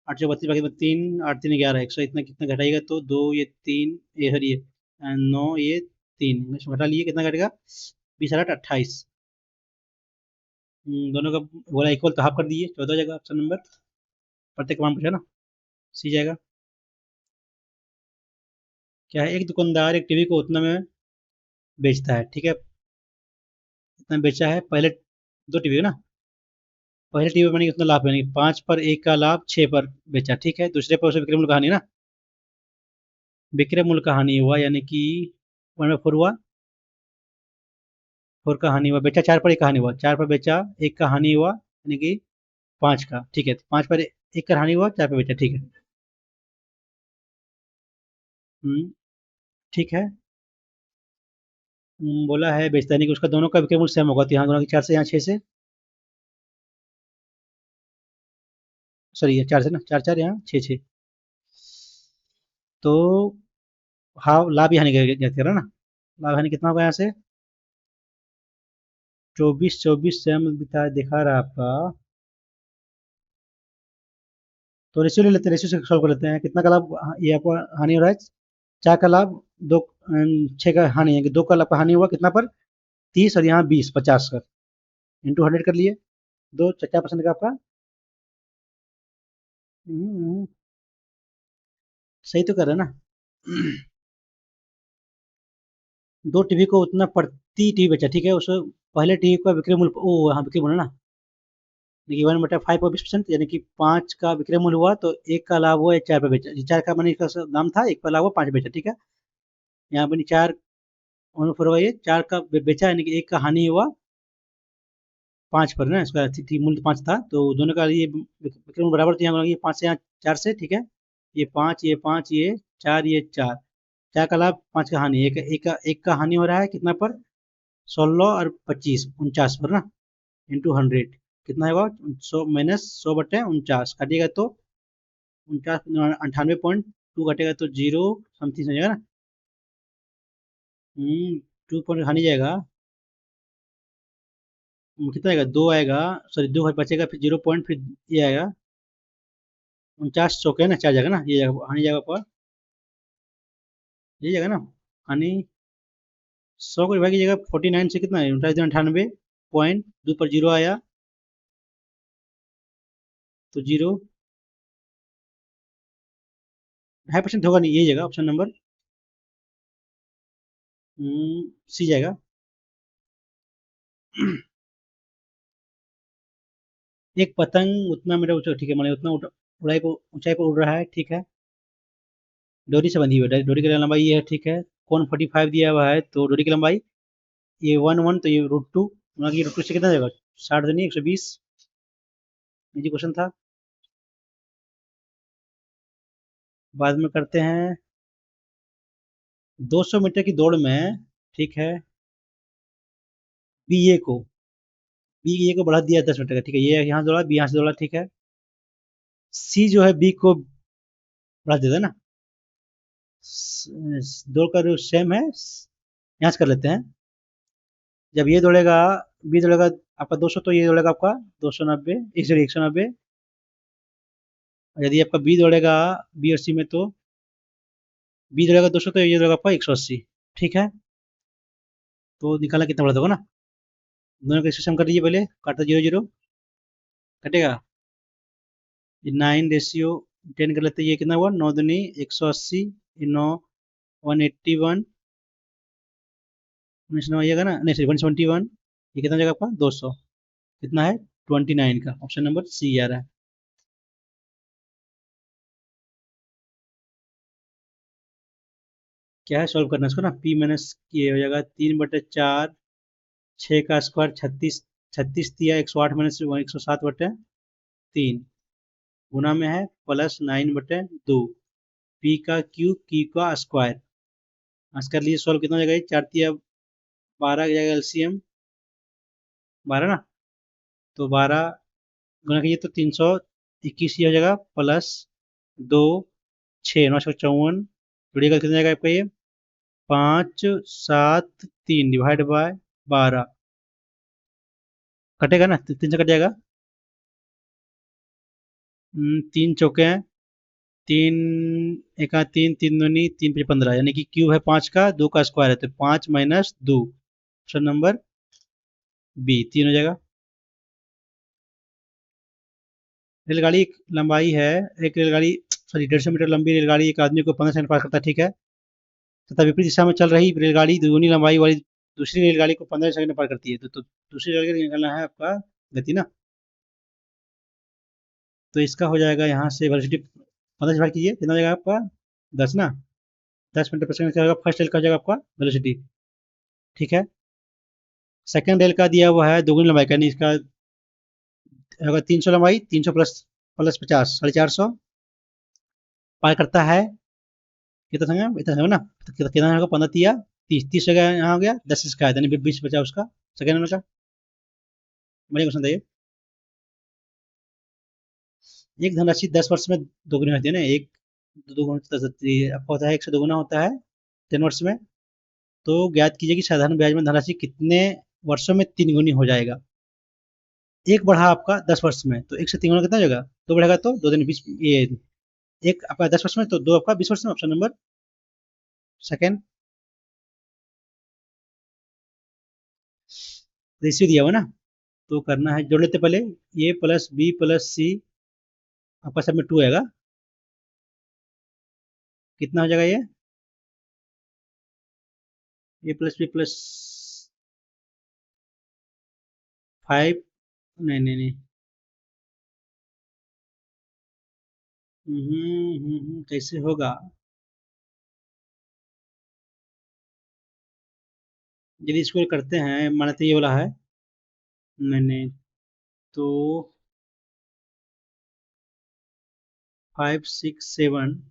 832, बाकी 3 8 3 11, 100, इतना कितना घटाएगा तो 2 ये 3 ये सर ये 9 ये 3, घटा लिए कितना घटेगा 20 8 28, दोनों का बोला इक्वल, तो हाफ कर दिए 14 हो जाएगा ऑप्शन नंबर, प्रत्येक मान पूछा ना, सी जाएगा। क्या है, एक दुकानदार एक टीवी को उतना में बेचता है, ठीक है, इतना बेचा है, पहले दो टीवी है ना, पहले टीवी बनेगी उतना लाभ बनेगी 5 पर 1 का लाभ 6 पर बेचा, ठीक है, दूसरे पर उसे विक्रय मूल्य कहानी ना, विक्रय मूल्य का हानि हुआ, यानी कि 1/4 हुआ, 4 का हानि हुआ, बेचा 4 पर 1 का हानि हुआ, 4 पर बेचा 1 का हानि हुआ, यानी कि 5 का, ठीक है, तो 5 पर 1 का हानि हुआ, 4 पर बेचा, ठीक है। ठीक है, बोला है बेचता नहीं कि उसका दोनों का विक्रय मूल्य सेम होगा, तो यहाँ दोनों की 4 से, यहाँ 6 से, सॉरी ये 4 से ना, 4 4 यहाँ 6 6, तो हाँ लाभ ही हानि ज्ञात करा ना, लाभ हानि कितना होगा यहाँ से 24 24 से हम दिखा रहा है आपका, तो रेशियो ले लेते हैं, रेशियो से सॉल्व कर लेते हैं, कितना का लाभ ये आपको हानि हो रहा है, 4 का लाभ, दो 6 का हानि है कि 2 का लाभ का हानि हुआ कितना पर 30, और यहाँ 20 50 का इंटू 100 कर लिए, 2 4% का आपका, हम्म, सही तो कर रहे हैं ना। दो टीवी को उतना प्रति टीवी बेचा, ठीक है, उसको पहले टीवी का विक्रय मूल्य, ओ हाँ विक्रय मूल्य ना, देखिए 1/5 और 20%, यानी कि 5 का विक्रय मूल्य हुआ, तो 1 का लाभ हुआ, 4 पे बेचा, 4 का मैंने इसका दाम था, 1 पर लाभ हुआ 5 बेचा, ठीक है, यहाँ पर 4 1/4 हुआ, ये 4 का बेचा, यानी कि 1 का हानि हुआ 5 पर ना, इसका मूल्य 5 था, तो दोनों का ये विक्रय मूल्य बराबर, तो यहाँ 5 से यहाँ 4 से, ठीक है, ये 5 ये 5 ये 4 ये 4, 4 का लाभ 5 का हानि, एक का हानि हो रहा है कितना पर 16 और 25 49 पर ना, इंटू 100 कितना होगा 100 माइनस 100/49 काटिएगा तो 49 98.2 कटेगा तो 0 समथिंग हो जाएगा ना, 2 पॉइंट हानि जाएगा, कितना आएगा 2 आएगा, सॉरी 2 बचेगा, फिर 0 पॉइंट, फिर ये आएगा 49 चौके है ना, 4 जाएगा ना, ये जाएगा हानि जाएगा पर, ये जाएगा ना हानि, 100 को डिवाइड कीजिएगा 49 से, कितना है 98.2 पर 0 आया, तो 0 2.5% होगा नहीं, ये जाएगा ऑप्शन नंबर सी जाएगा। एक पतंग उतना मीटर ऊंचा, ठीक है, माने उतना उड़ाई पर ऊंचाई पर उड़ रहा है, ठीक है, डोरी से बंधी हुई है, डोरी की लंबाई ये है, ठीक है, कोण 45 दिया हुआ है, तो डोरी की लंबाई ये 1 तो ये √2, ये √2 से कितना जाएगा 60 नहीं 120, इजी क्वेश्चन था। बाद में करते हैं 200 मीटर की दौड़ में, ठीक है, बीए को बी ए को बढ़ा दिया 10 मीटर का, ठीक है, ये यहाँ से दौड़ा, बी यहाँ से दौड़ा, ठीक है। सी जो है बी को बढ़ा देता है ना, दौड़ का जो सेम है, यहाँ से कर लेते हैं। जब ये दौड़ेगा, बी दौड़ेगा आपका 200, तो ये दौड़ेगा आपका 290, एक सॉरी 190। और यदि आपका बी दौड़ेगा बी और सी में, तो बी दौड़ेगा 200, तो ये दौड़ेगा आपका 180, ठीक है। तो निकालना कितना पड़ा होगा ना, दोनों का सम कर दीजिए पहले, काटता 0 0 कटेगा। 9:10 कर लेते हैं, ये कितना हुआ, 9 दूनी 180, 9 181, 19 आइएगा ना, नहीं सॉरी 171, ये कितना हो जाएगा आपका 200, कितना है 29 का, ऑप्शन नंबर सी आ रहा है। क्या है, सॉल्व करना है इसको ना, पी माइनस ये हो जाएगा 3/4, 6 का स्क्वायर 36, 36 दिया 108 माइनस 107/3, गुना में है प्लस 9/2, पी का क्यूब की का स्क्वायर। आज कर लीजिए सॉल्व, कितना हो जाएगा, 4 तिया 12 जाएगा एलसीएम 12 ना, तो 12 गुना कीजिए तो 321 हो जाएगा, प्लस 2 6 954, जुड़ेगा कितना जाएगा आपका ये, 573 डिवाइड बाय 12, कटेगा ना, 3 से कट जाएगा। 3 चौके हैं, 3 एक 3 3 दूनी 3 × 5 = 15, यानी कि क्यूब है 5 का, 2 का स्क्वायर है, तो 5 माइनस 2, ऑप्शन नंबर बी 3 हो जाएगा। रेलगाड़ी एक लंबाई है, एक रेलगाड़ी सॉरी 150 मीटर लंबी रेलगाड़ी एक आदमी को 15 सेकंड पार करता है, ठीक है, तथा विपरीत दिशा में चल रही रेलगाड़ी दुगुनी लंबाई वाली दूसरी रेलगाड़ी को 15 सेकंड में पार करती है, तो दूसरी रेलगाड़ी निकालना है आपका गति ना। तो इसका हो जाएगा यहाँ से वेलोसिटी 15 से भाग कीजिए, कितना हो जाएगा आपका 10 ना, 10 मीटर पर सेकंड का फर्स्ट रेल का हो जाएगा आपका वेलोसिटी, ठीक है। सेकंड रेल का दिया हुआ है दोगुनी लंबाई का, यानी इसका होगा 300 लंबाई, 300 प्लस प्लस 50 450 पार करता है, कितना समय इतना समय ना, तो कितना होगा 15 तिया 30, 30 जगह यहाँ हो गया 10 इसका है, यानी 20 बचा उसका सेकंड में का। बढ़िया क्वेश्चन था ये। एक धनराशि 10 वर्ष में दोगुनी होती है ना, एक दोगुना 10 होती है, आपको होता है 1 से दोगुना होता है 10 वर्ष में। तो ज्ञात कीजिए कि साधारण ब्याज में धनराशि कितने वर्षों में 3 गुनी हो जाएगा। एक बढ़ा आपका 10 वर्ष में, तो 1 से 3 गुना कितना हो जाएगा, 2 बढ़ेगा तो 2 दिन 20, ये एक आपका 10 वर्ष में, तो 2 आपका 20 वर्ष में, ऑप्शन नंबर सेकंड। रेशियो दिया हुआ ना, तो करना है, जोड़ लेते पहले, ए प्लस बी प्लस सी, आपका सब में 2 आएगा, कितना हो जाएगा ये, ए प्लस बी प्लस 5, नहीं नहीं नहीं, कैसे होगा, यदि इसको करते हैं, मानते ये वाला है, नहीं नहीं, तो 5 6 7,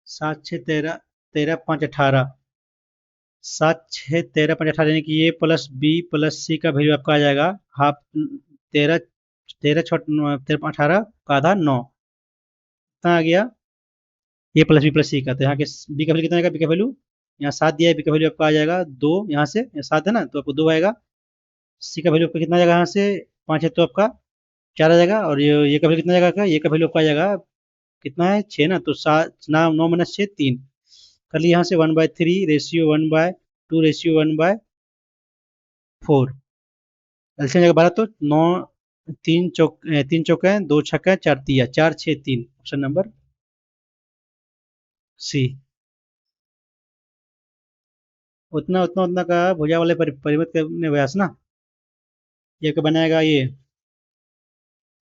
7 6 13, 13 5 18, 7 6 13 5 18, यानी कि ये प्लस बी प्लस सी का वैल्यू आपका आ जाएगा हाफ, 13 13 छोट 13 18 का आधा 9, कितना आ गया, ए प्लस बी प्लस सी का, तो यहाँ के बी का वैल्यू कितना आएगा, बी का वैल्यू यहाँ 7 दिया है, बी का वैल्यू आपका आ जाएगा 2, यहाँ से 7 है ना, तो आपको 2 आएगा। सी का वैल्यू आपका कितना आ जाएगा, यहाँ से 5 है तो आपका 4 आ जाएगा, और ये का वैल्यू कितना आ जाएगा, ये का वैल्यू आपका आ जाएगा कितना है 6 ना, तो 7 ना 9 माइनस 6 3, कर लिया यहाँ से 1/3 रेशियो 1/2 रेशियो 1/4, एलसीएम जगह 12, तो 9 3 चौके 2 छक्का 4 तिया 4 6 3, ऑप्शन नंबर सी। उतना उतना उतना का भुजा वाले परिमित करने व्यास ना, ये आपका बनाएगा, ये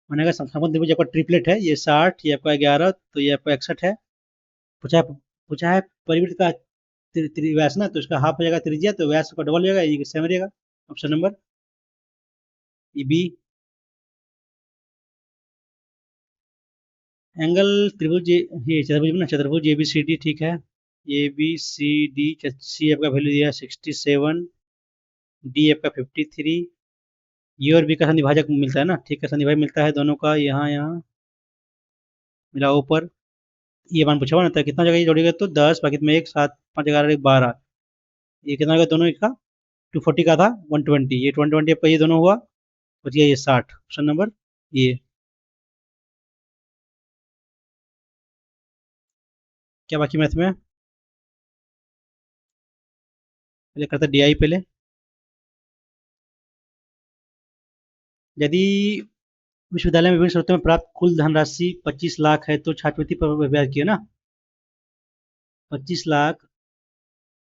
बनेगा समकोण त्रिभुज आपका ट्रिपलेट है, ये 60, ये आपका 11, तो ये आपका 61 है। पूछा है परिवृत्त का व्यास ना, तो इसका हाफ हो जाएगा त्रिज्या, तो व्यास का डबल हो जाएगा, ये सेम रहेगा, ऑप्शन नंबर ये बी। एंगल त्रिभुज ये चतुर्भुज ना, चतुर्भुज एबीसीडी, ठीक है, ए बी सी डी, सी आपका वैल्यू दिया 67, डी आपका 53, ये और बी का संविभाजक मिलता है ना, ठीक है, संविभाजक मिलता है दोनों का, यहाँ यहाँ मिला ऊपर, ये मान पूछा हुआ ना था कितना जगह ये जोड़ेगा, तो 10 बाकी में 1 7 5 11 1 12, ये कितना होगा दोनों का, 240 का था 120, ये 120 आपका ये दोनों हुआ, बच गया ये 60, ऑप्शन नंबर ये। क्या बाकी मैथ में, पहले करते डी आई पहले। यदि विश्वविद्यालय में विभिन्न शर्तों में प्राप्त कुल धनराशि 25 लाख है तो छात्रवृत्ति पर ब्याज किया ना, 25 लाख,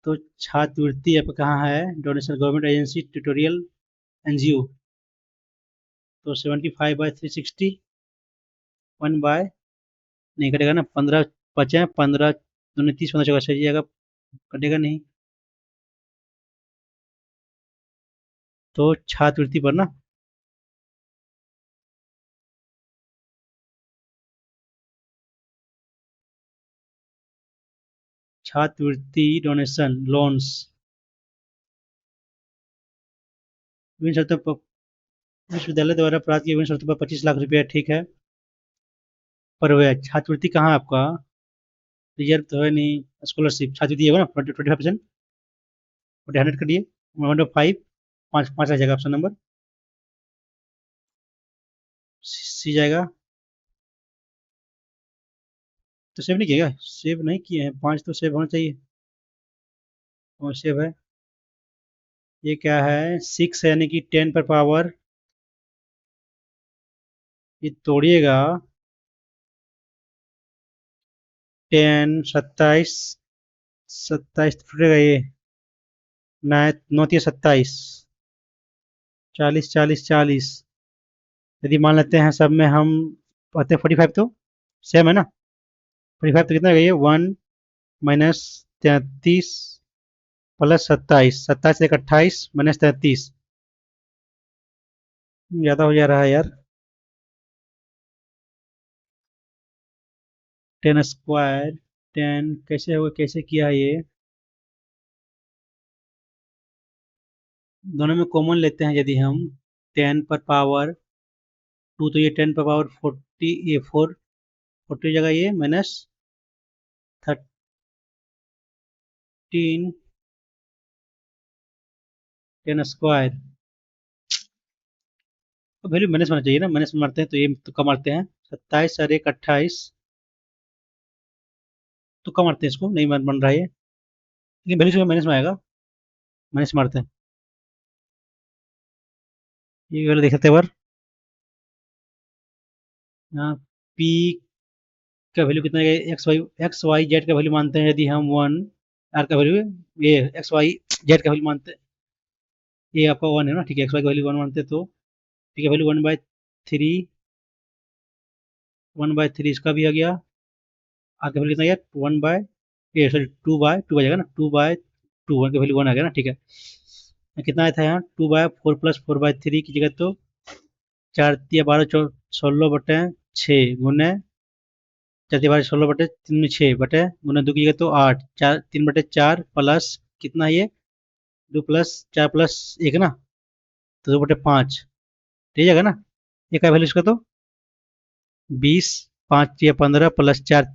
तो छात्रवृत्ति आपका कहाँ है, donation government agency tutorial NGO, तो 75/360 1 बाय, नहीं कटेगा ना, 15 बचे, 15 दूनी 30, 15 चौका सही जाएगा, कटेगा नहीं, तो छात्रवृत्ति पर ना, छात्रवृत्ति डोनेशन लोन्स विभिन्न शर्तों पर, विश्वविद्यालय द्वारा प्राप्त किए विभिन्न शर्तों पर 25 लाख रुपया, ठीक है, पर वह छात्रवृत्ति कहाँ है आपका, रिजर्व तो है नहीं, स्कॉलरशिप छात्रवृत्ति होगा ना 25%, 100 कर दिए, 1.5, 5 आ जाएगा ऑप्शन नंबर सी जाएगा। तो सेव नहीं किया, सेव नहीं किए हैं, 5 तो सेव होना चाहिए, और सेव है, ये क्या है 6 यानी कि 10 पर पावर, ये तोड़िएगा 10 27, 27 टूटेगा ये, 9 9 27, 40 40 40, यदि मान लेते हैं सब में हम पाते हैं 45, तो सेम है ना, 45 तो कितना है ये 1 माइनस 33 प्लस 27, 27 एक 28 माइनस 33, ज़्यादा हो जा रहा है यार, 10 स्क्वायर 10 कैसे होगा, कैसे किया है ये, दोनों में कॉमन लेते हैं यदि हम, 10 पर पावर 2, तो ये 10 पर पावर 40, ये 40 जगह ये माइनस 13 10 स्क्वायर, तो वैल्यू माइनस होना चाहिए ना, माइनस मारते हैं तो ये तो कम मारते हैं, 27 और 1 28, तो कम मारते हैं इसको, नहीं बन रहा है ये, लेकिन वैल्यू से माइनस में आएगा, माइनस मारते हैं, ये वैल्यू देख सकते हैं, यहाँ पी का वैल्यू कितना है, एक्स वाई जेड का वैल्यू मानते हैं यदि हम 1, आर का वैल्यू, ये एक्स वाई जेड का वैल्यू मानते हैं, ये आपका 1 है ना, ठीक है, एक्स वाई का वैल्यू 1 मानते हैं, तो पी का वैल्यू 1/3, 1/3 इसका भी आ गया, आर का वैल्यू कितना गया 1 बाय, ये सॉरी 2/2 आ जाएगा ना, 2/2, 1 का वैल्यू 1 आ गया ना, ठीक है, कितना आया था यहाँ 2/4 + 4/3 की जगह, तो 4 या 12 16/6 गुने 4 12 16/3 में 6 बटे गुना 2 की जगह तो 8, 4 3/4 प्लस कितना है ये 2 प्लस 4 प्लस 1 ना, तो 2/5, ठीक है ना, ये का वैल्यू इसका तो 20, 5 या 15 प्लस 4,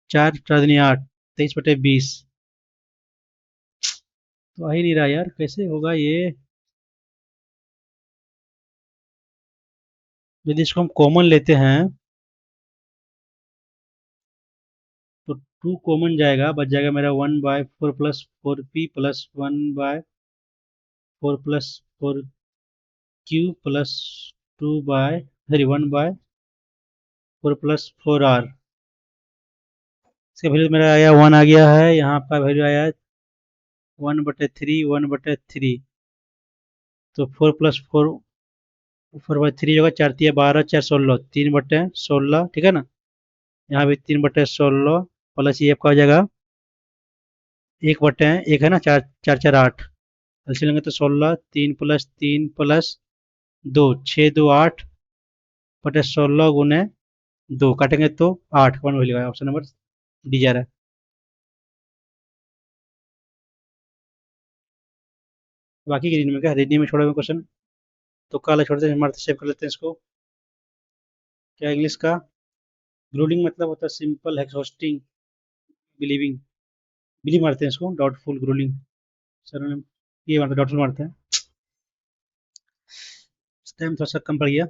4 4 दूनी 8, 23/20, तो आ ही नहीं रहा यार, कैसे होगा ये, यदि इसको हम कॉमन लेते हैं तो 2 कॉमन जाएगा, बच जाएगा मेरा 1/4 + 4p plus 1/4 + 4q plus 1/4 + 4r, इसका वैल्यू मेरा आया 1 आ गया है, यहाँ का वैल्यू आया 1/3 1/3, तो 4 + 4 होगा, 4 × 12 4 16, 3/16, ठीक है ना, यहाँ भी 3/16 प्लस ये आपका हो जाएगा 1/1 है ना, 4 4 4 8, ऐसे लेंगे तो 16, 3 + 3 + 2 6 2 8/16 गुने 2 काटेंगे तो 8, 1 वैल्यू आया, ऑप्शन नंबर डी जा रहा है। बाकी रीजनिंग में क्या, रीजनिंग में छोड़े हुए क्वेश्चन तो काला छोड़ते हैं, मारते सेव कर लेते हैं इसको। क्या इंग्लिश का ग्रूलिंग मतलब होता है सिंपल, एक्सॉस्टिंग, बिलीविंग, बिलीव मारते हैं इसको, डाउटफुल, ग्रूलिंग। सर ये मारते डाउटफुल मारते हैं। इस टाइम थोड़ा सा कम पड़ गया,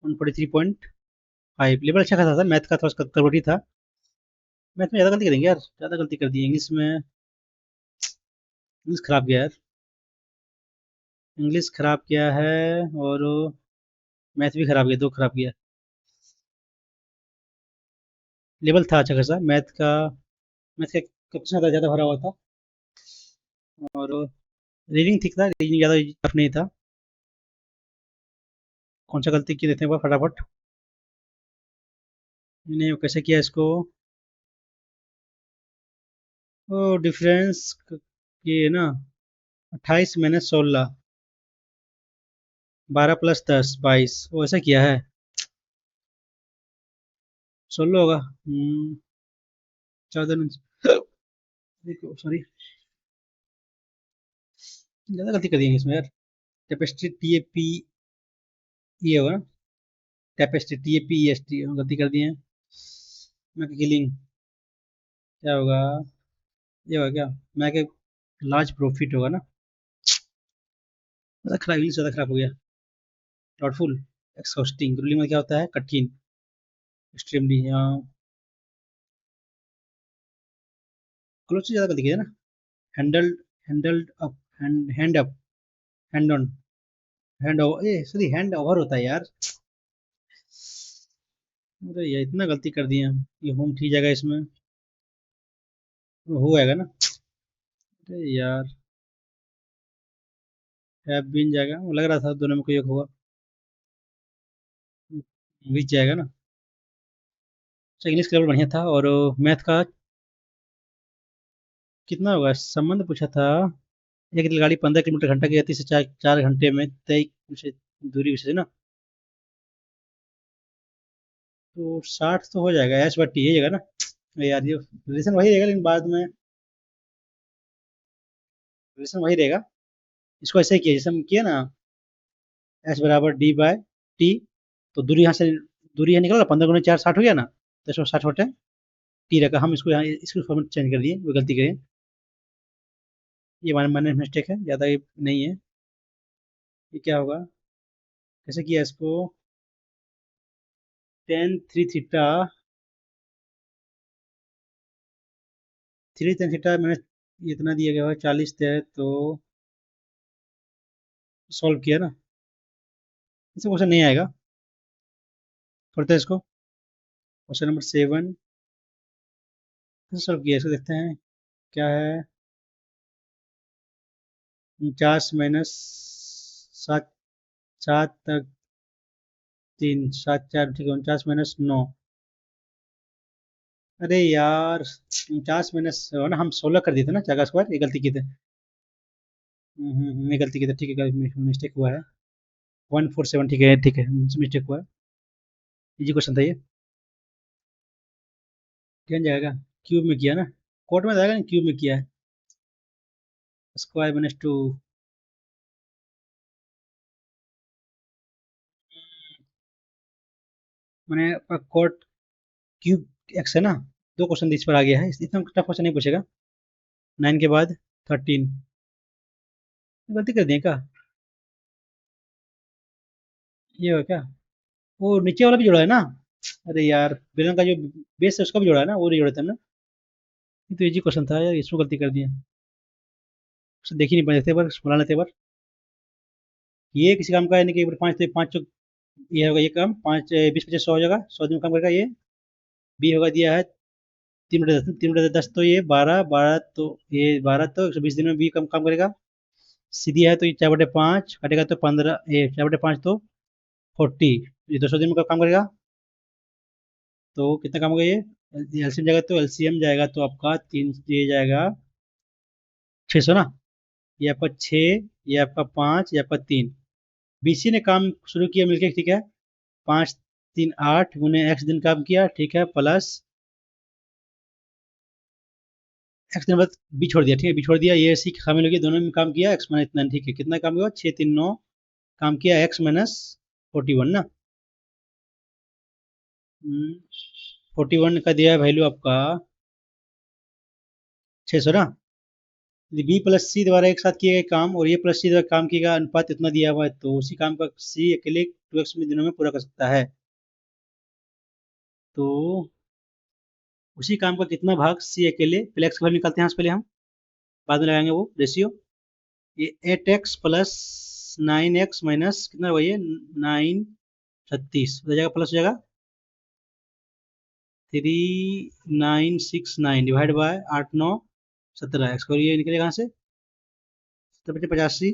143.5। लेवल अच्छा खासा था, मैथ का थोड़ा सा कड़वटी था। मैथ में ज़्यादा गलती करेंगे यार, ज़्यादा गलती कर दी। इंग्लिश में, इंग्लिश खराब गया यार, इंग्लिश खराब किया है, और मैथ भी खराब गया, दो खराब गया। लेवल था अच्छा खासा मैथ का, मैथ का क्वेश्चन ज़्यादा भरा हुआ था, और रीडिंग ठीक था, रीडिंग ज़्यादा टफ नहीं था। कौन सा गलती की देखते हैं फटाफट। मैंने कैसे किया इसको, वो डिफरेंस ये ना, 28 - 16, 12 + 10 22, वो ऐसा किया है। 16 होगा, 14, सॉरी, ज़्यादा गलती कर दी है इसमें यार। टेपेस्ट्री टी ए पी, ये होगा ना, tapestry T A P E S T, गलती कर दी है। मैं किलिंग क्या होगा, ये होगा क्या, मैं के लार्ज प्रॉफिट होगा ना। ज़्यादा खराब, इंग्लिश ज़्यादा खराब हो गया। डॉटफुल, एक्सॉस्टिंग, रूलिंग में क्या होता है, कठिन, एक्सट्रीमली, हाँ। क्लोज से ज़्यादा गलती की है ना। Handled, handled up, hand up, hand on, hand over, A sorry hand over होता है यार। अरे यार इतना गलती कर दिए हम, ये होम ठीक जाएगा इसमें, हो जाएगा ना। अरे यार, हैव बीन जाएगा, वो लग रहा था दोनों में कोई एक होगा, बीच जाएगा ना। अच्छा, इंग्लिश का लेवल बढ़िया था, और मैथ का कितना होगा, संबंध पूछा था। एक रेलगाड़ी 15 किलोमीटर घंटा की गति से 4 घंटे में तय दूरी से ना, तो 60 तो हो जाएगा, एच बट्टी है जगह ना। यार ये रिलेशन वही रहेगा, लेकिन बाद में रिलेशन वही रहेगा। इसको ऐसे ही किया जैसे हम किया ना, एच बराबर डी बाय टी, तो दूरी यहाँ से, दूरी यहाँ निकला 15 × 4 60 हो गया ना, तो इसको 60 बटे टी रखा, हम इसको यहाँ इसको फॉर्मेट चेंज कर दिए, वो गलती करें। ये हमारे मैंने मिस्टेक है, ज़्यादा ये नहीं है। ये क्या होगा, कैसे किया इसको, ten three theta, 3 tan theta मैंने इतना दिया गया है 40 है, तो सॉल्व किया ना, इससे क्वेश्चन नहीं आएगा। करते हैं इसको, क्वेश्चन नंबर 7 कैसे सॉल्व किया, इसको देखते हैं क्या है। 49 - 7, 7 तक 3, 7 4 ठीक है, 49 - 9। अरे यार 49 ना, हम 16 कर दिए थे ना, जगह स्क्वायर, ये गलती की थे। ये गलती की थे, ठीक है, मिस्टेक हुआ है। 147, ठीक है, ठीक है, मिस्टेक हुआ है। इजी क्वेश्चन था ये, क्या जाएगा, क्यूब में किया ना, कोट में जाएगा ना, क्यूब में किया है, स्क्वायर -2। मैंने कोट क्यूब एक्स है ना, दो क्वेश्चन इस पर आ गया है, इतना टफ क्वेश्चन नहीं पूछेगा। 9 के बाद 13, गलती कर दिए क्या, ये हो क्या, वो नीचे वाला भी जोड़ा है ना। अरे यार बेलन का जो बेस है उसका भी जोड़ा है ना, वो नहीं जोड़ा था ना। ये तो इजी क्वेश्चन था यार, इसमें गलती कर दिए, उसे देख ही नहीं पाए थे, बार बुला लेते बार। ये किसी काम का है नहीं कि एक बार पाँच थे, पाँच ये होगा, ये काम 5 20 25 100 हो जाएगा, 100 दिन में काम करेगा ये। बी होगा दिया है 3 बटे 10, 3 बटे 10 तो ये 12, 12 तो ये 12 तो 120 दिन में बी कम काम करेगा। सी दिया है तो ये 4/5 कटेगा तो 15, ये 4/5 तो 40, ये 200 दिन में कब काम करेगा, तो कितना काम होगा ये एलसीएम जाएगा, तो एलसीएम जाएगा तो आपका 3 ये जाएगा 600 ना, ये आपका 6, ये आपका 5, ये आपका 3। बीसी ने काम शुरू किया मिलके, ठीक है, 5 3 8 उन्हें एक्स दिन काम किया, ठीक है, प्लस एक्स देने के बाद बी छोड़ दिया, ठीक है, बी छोड़ दिया, ये सी शामिल हो गया, दोनों में काम किया, एक्स माइनस इतना, ठीक है, कितना काम हुआ, 6 3 9 काम किया, एक्स माइनस 41 ना। 41 का दिया है वैल्यू आपका 600 ना। बी प्लस सी द्वारा एक साथ किए गए काम और ये प्लस सी द्वारा काम किए गए अनुपात इतना दिया हुआ है, तो उसी काम का सी अकेले 2x में दिनों में पूरा कर सकता है। तो उसी काम का कितना भाग सी अकेले, पहले एक्स का वैल्यू निकालते हैं यहाँ से, पहले हम बाद में लगाएंगे वो रेशियो। ये 8x प्लस 9x माइनस कितना हुआ, ये 9 36 हो जाएगा, प्लस हो जाएगा 3969 डिवाइड बाय 8 9 17, एक्स का ये निकलेगा कहाँ से, 85,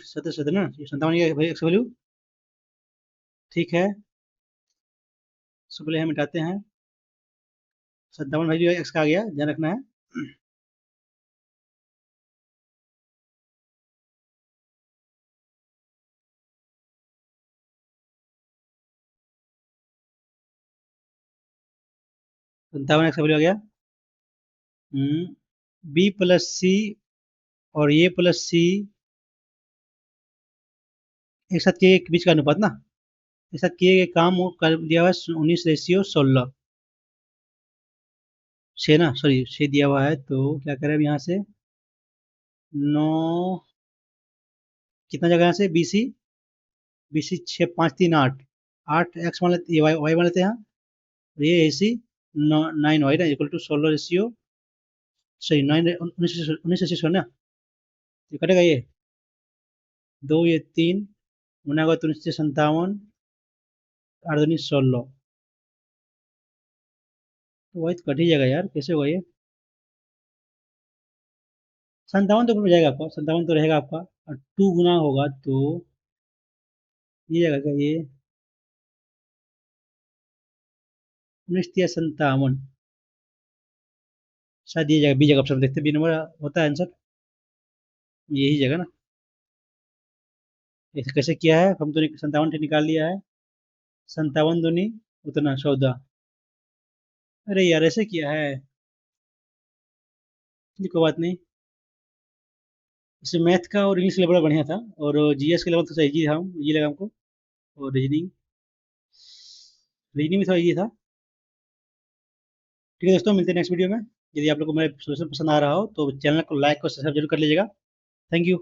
77 ना, ये 57 भाई एक्स वैल्यू, ठीक है। इसको पहले हम मिटाते हैं, 57 वैल्यू एक्स का आ गया, ध्यान रखना है। सत्तावन एक्स वैल्यू आ गया। बी प्लस सी और ये प्लस सी एक साथ किए बीच का अनुपात ना, एक साथ किए गए काम कर दिया हुआ है 19:16, 6 ना, सॉरी 6 दिया हुआ है, तो क्या करें अब यहाँ से 9, कितना जगह यहाँ से बी सी 6 5 3 8, 8 एक्स मान लेते, ये वाई मान लेते हैं यहाँ, और ये ए सी 9 वाई ना इक्वल टू 16 सही 19 ना, ये कटेगा ये 2 ये 3 गुना होगा तो 1957, 8 2 16, तो वही तो कट ही जाएगा यार, कैसे होगा ये, 57 तो जाएगा आपका, 57 तो रहेगा आपका, और 2 गुना होगा तो ये जाएगा क्या, ये 19 57, शायद ये जगह बी जगह ऑप्शन देखते, बी नंबर होता है आंसर, यही जगह ना। ऐसे कैसे किया है, हम तो 57 से निकाल लिया है, 57 दूनी उतना 14, अरे यार ऐसे किया है, ये कोई बात नहीं। इससे मैथ का और इंग्लिश का लेवल बढ़िया था, और जीएस का लेवल थोड़ा इजी था, इजी लगा हमको, और रीजनिंग रीजनिंग भी थोड़ा इजी था। ठीक है दोस्तों, मिलते हैं नेक्स्ट वीडियो में। यदि आप लोग को मेरा सोल्यूशन पसंद आ रहा हो तो चैनल को लाइक और सब्सक्राइब जरूर कर लीजिएगा। Thank you.